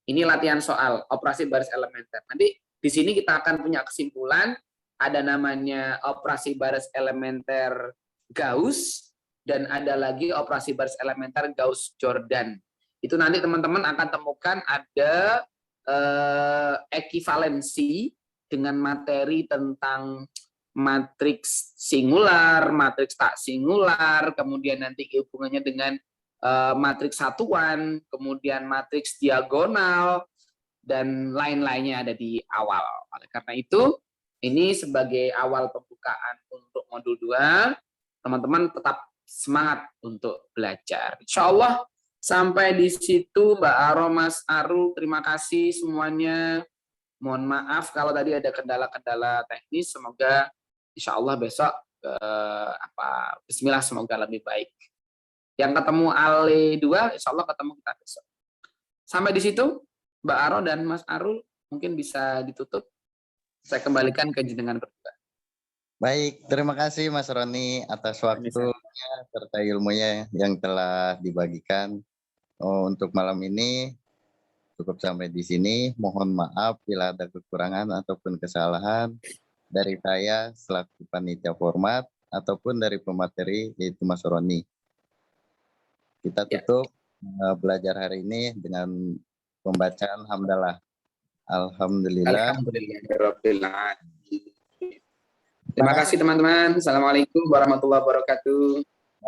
ini latihan soal operasi baris elementer. Nanti di sini kita akan punya kesimpulan, ada namanya operasi baris elementer Gauss, dan ada lagi operasi baris elementer Gauss-Jordan. Itu nanti teman-teman akan temukan ada ekivalensi dengan materi tentang matriks singular, matriks tak singular, kemudian nanti hubungannya dengan matriks satuan, kemudian matriks diagonal, dan lain-lainnya ada di awal. Oleh karena itu, ini sebagai awal pembukaan untuk modul 2, teman-teman tetap semangat untuk belajar. Insya Allah sampai di situ Mbak Aro, Mas Aru, terima kasih semuanya. Mohon maaf kalau tadi ada kendala-kendala teknis. Semoga insya Allah besok Bismillah semoga lebih baik. Yang ketemu Ale 2, insya Allah ketemu kita besok. Sampai di situ Mbak Aro dan Mas Arul mungkin bisa ditutup. Saya kembalikan ke jenengan berdua. Baik, terima kasih Mas Roni atas waktunya serta ilmunya yang telah dibagikan. Untuk malam ini cukup sampai di sini. Mohon maaf bila ada kekurangan ataupun kesalahan dari saya selaku panitia format ataupun dari pemateri yaitu Mas Roni. Kita tutup belajar hari ini dengan pembacaan hamdalah. Alhamdulillah. Terima kasih teman-teman. Assalamualaikum warahmatullahi wabarakatuh.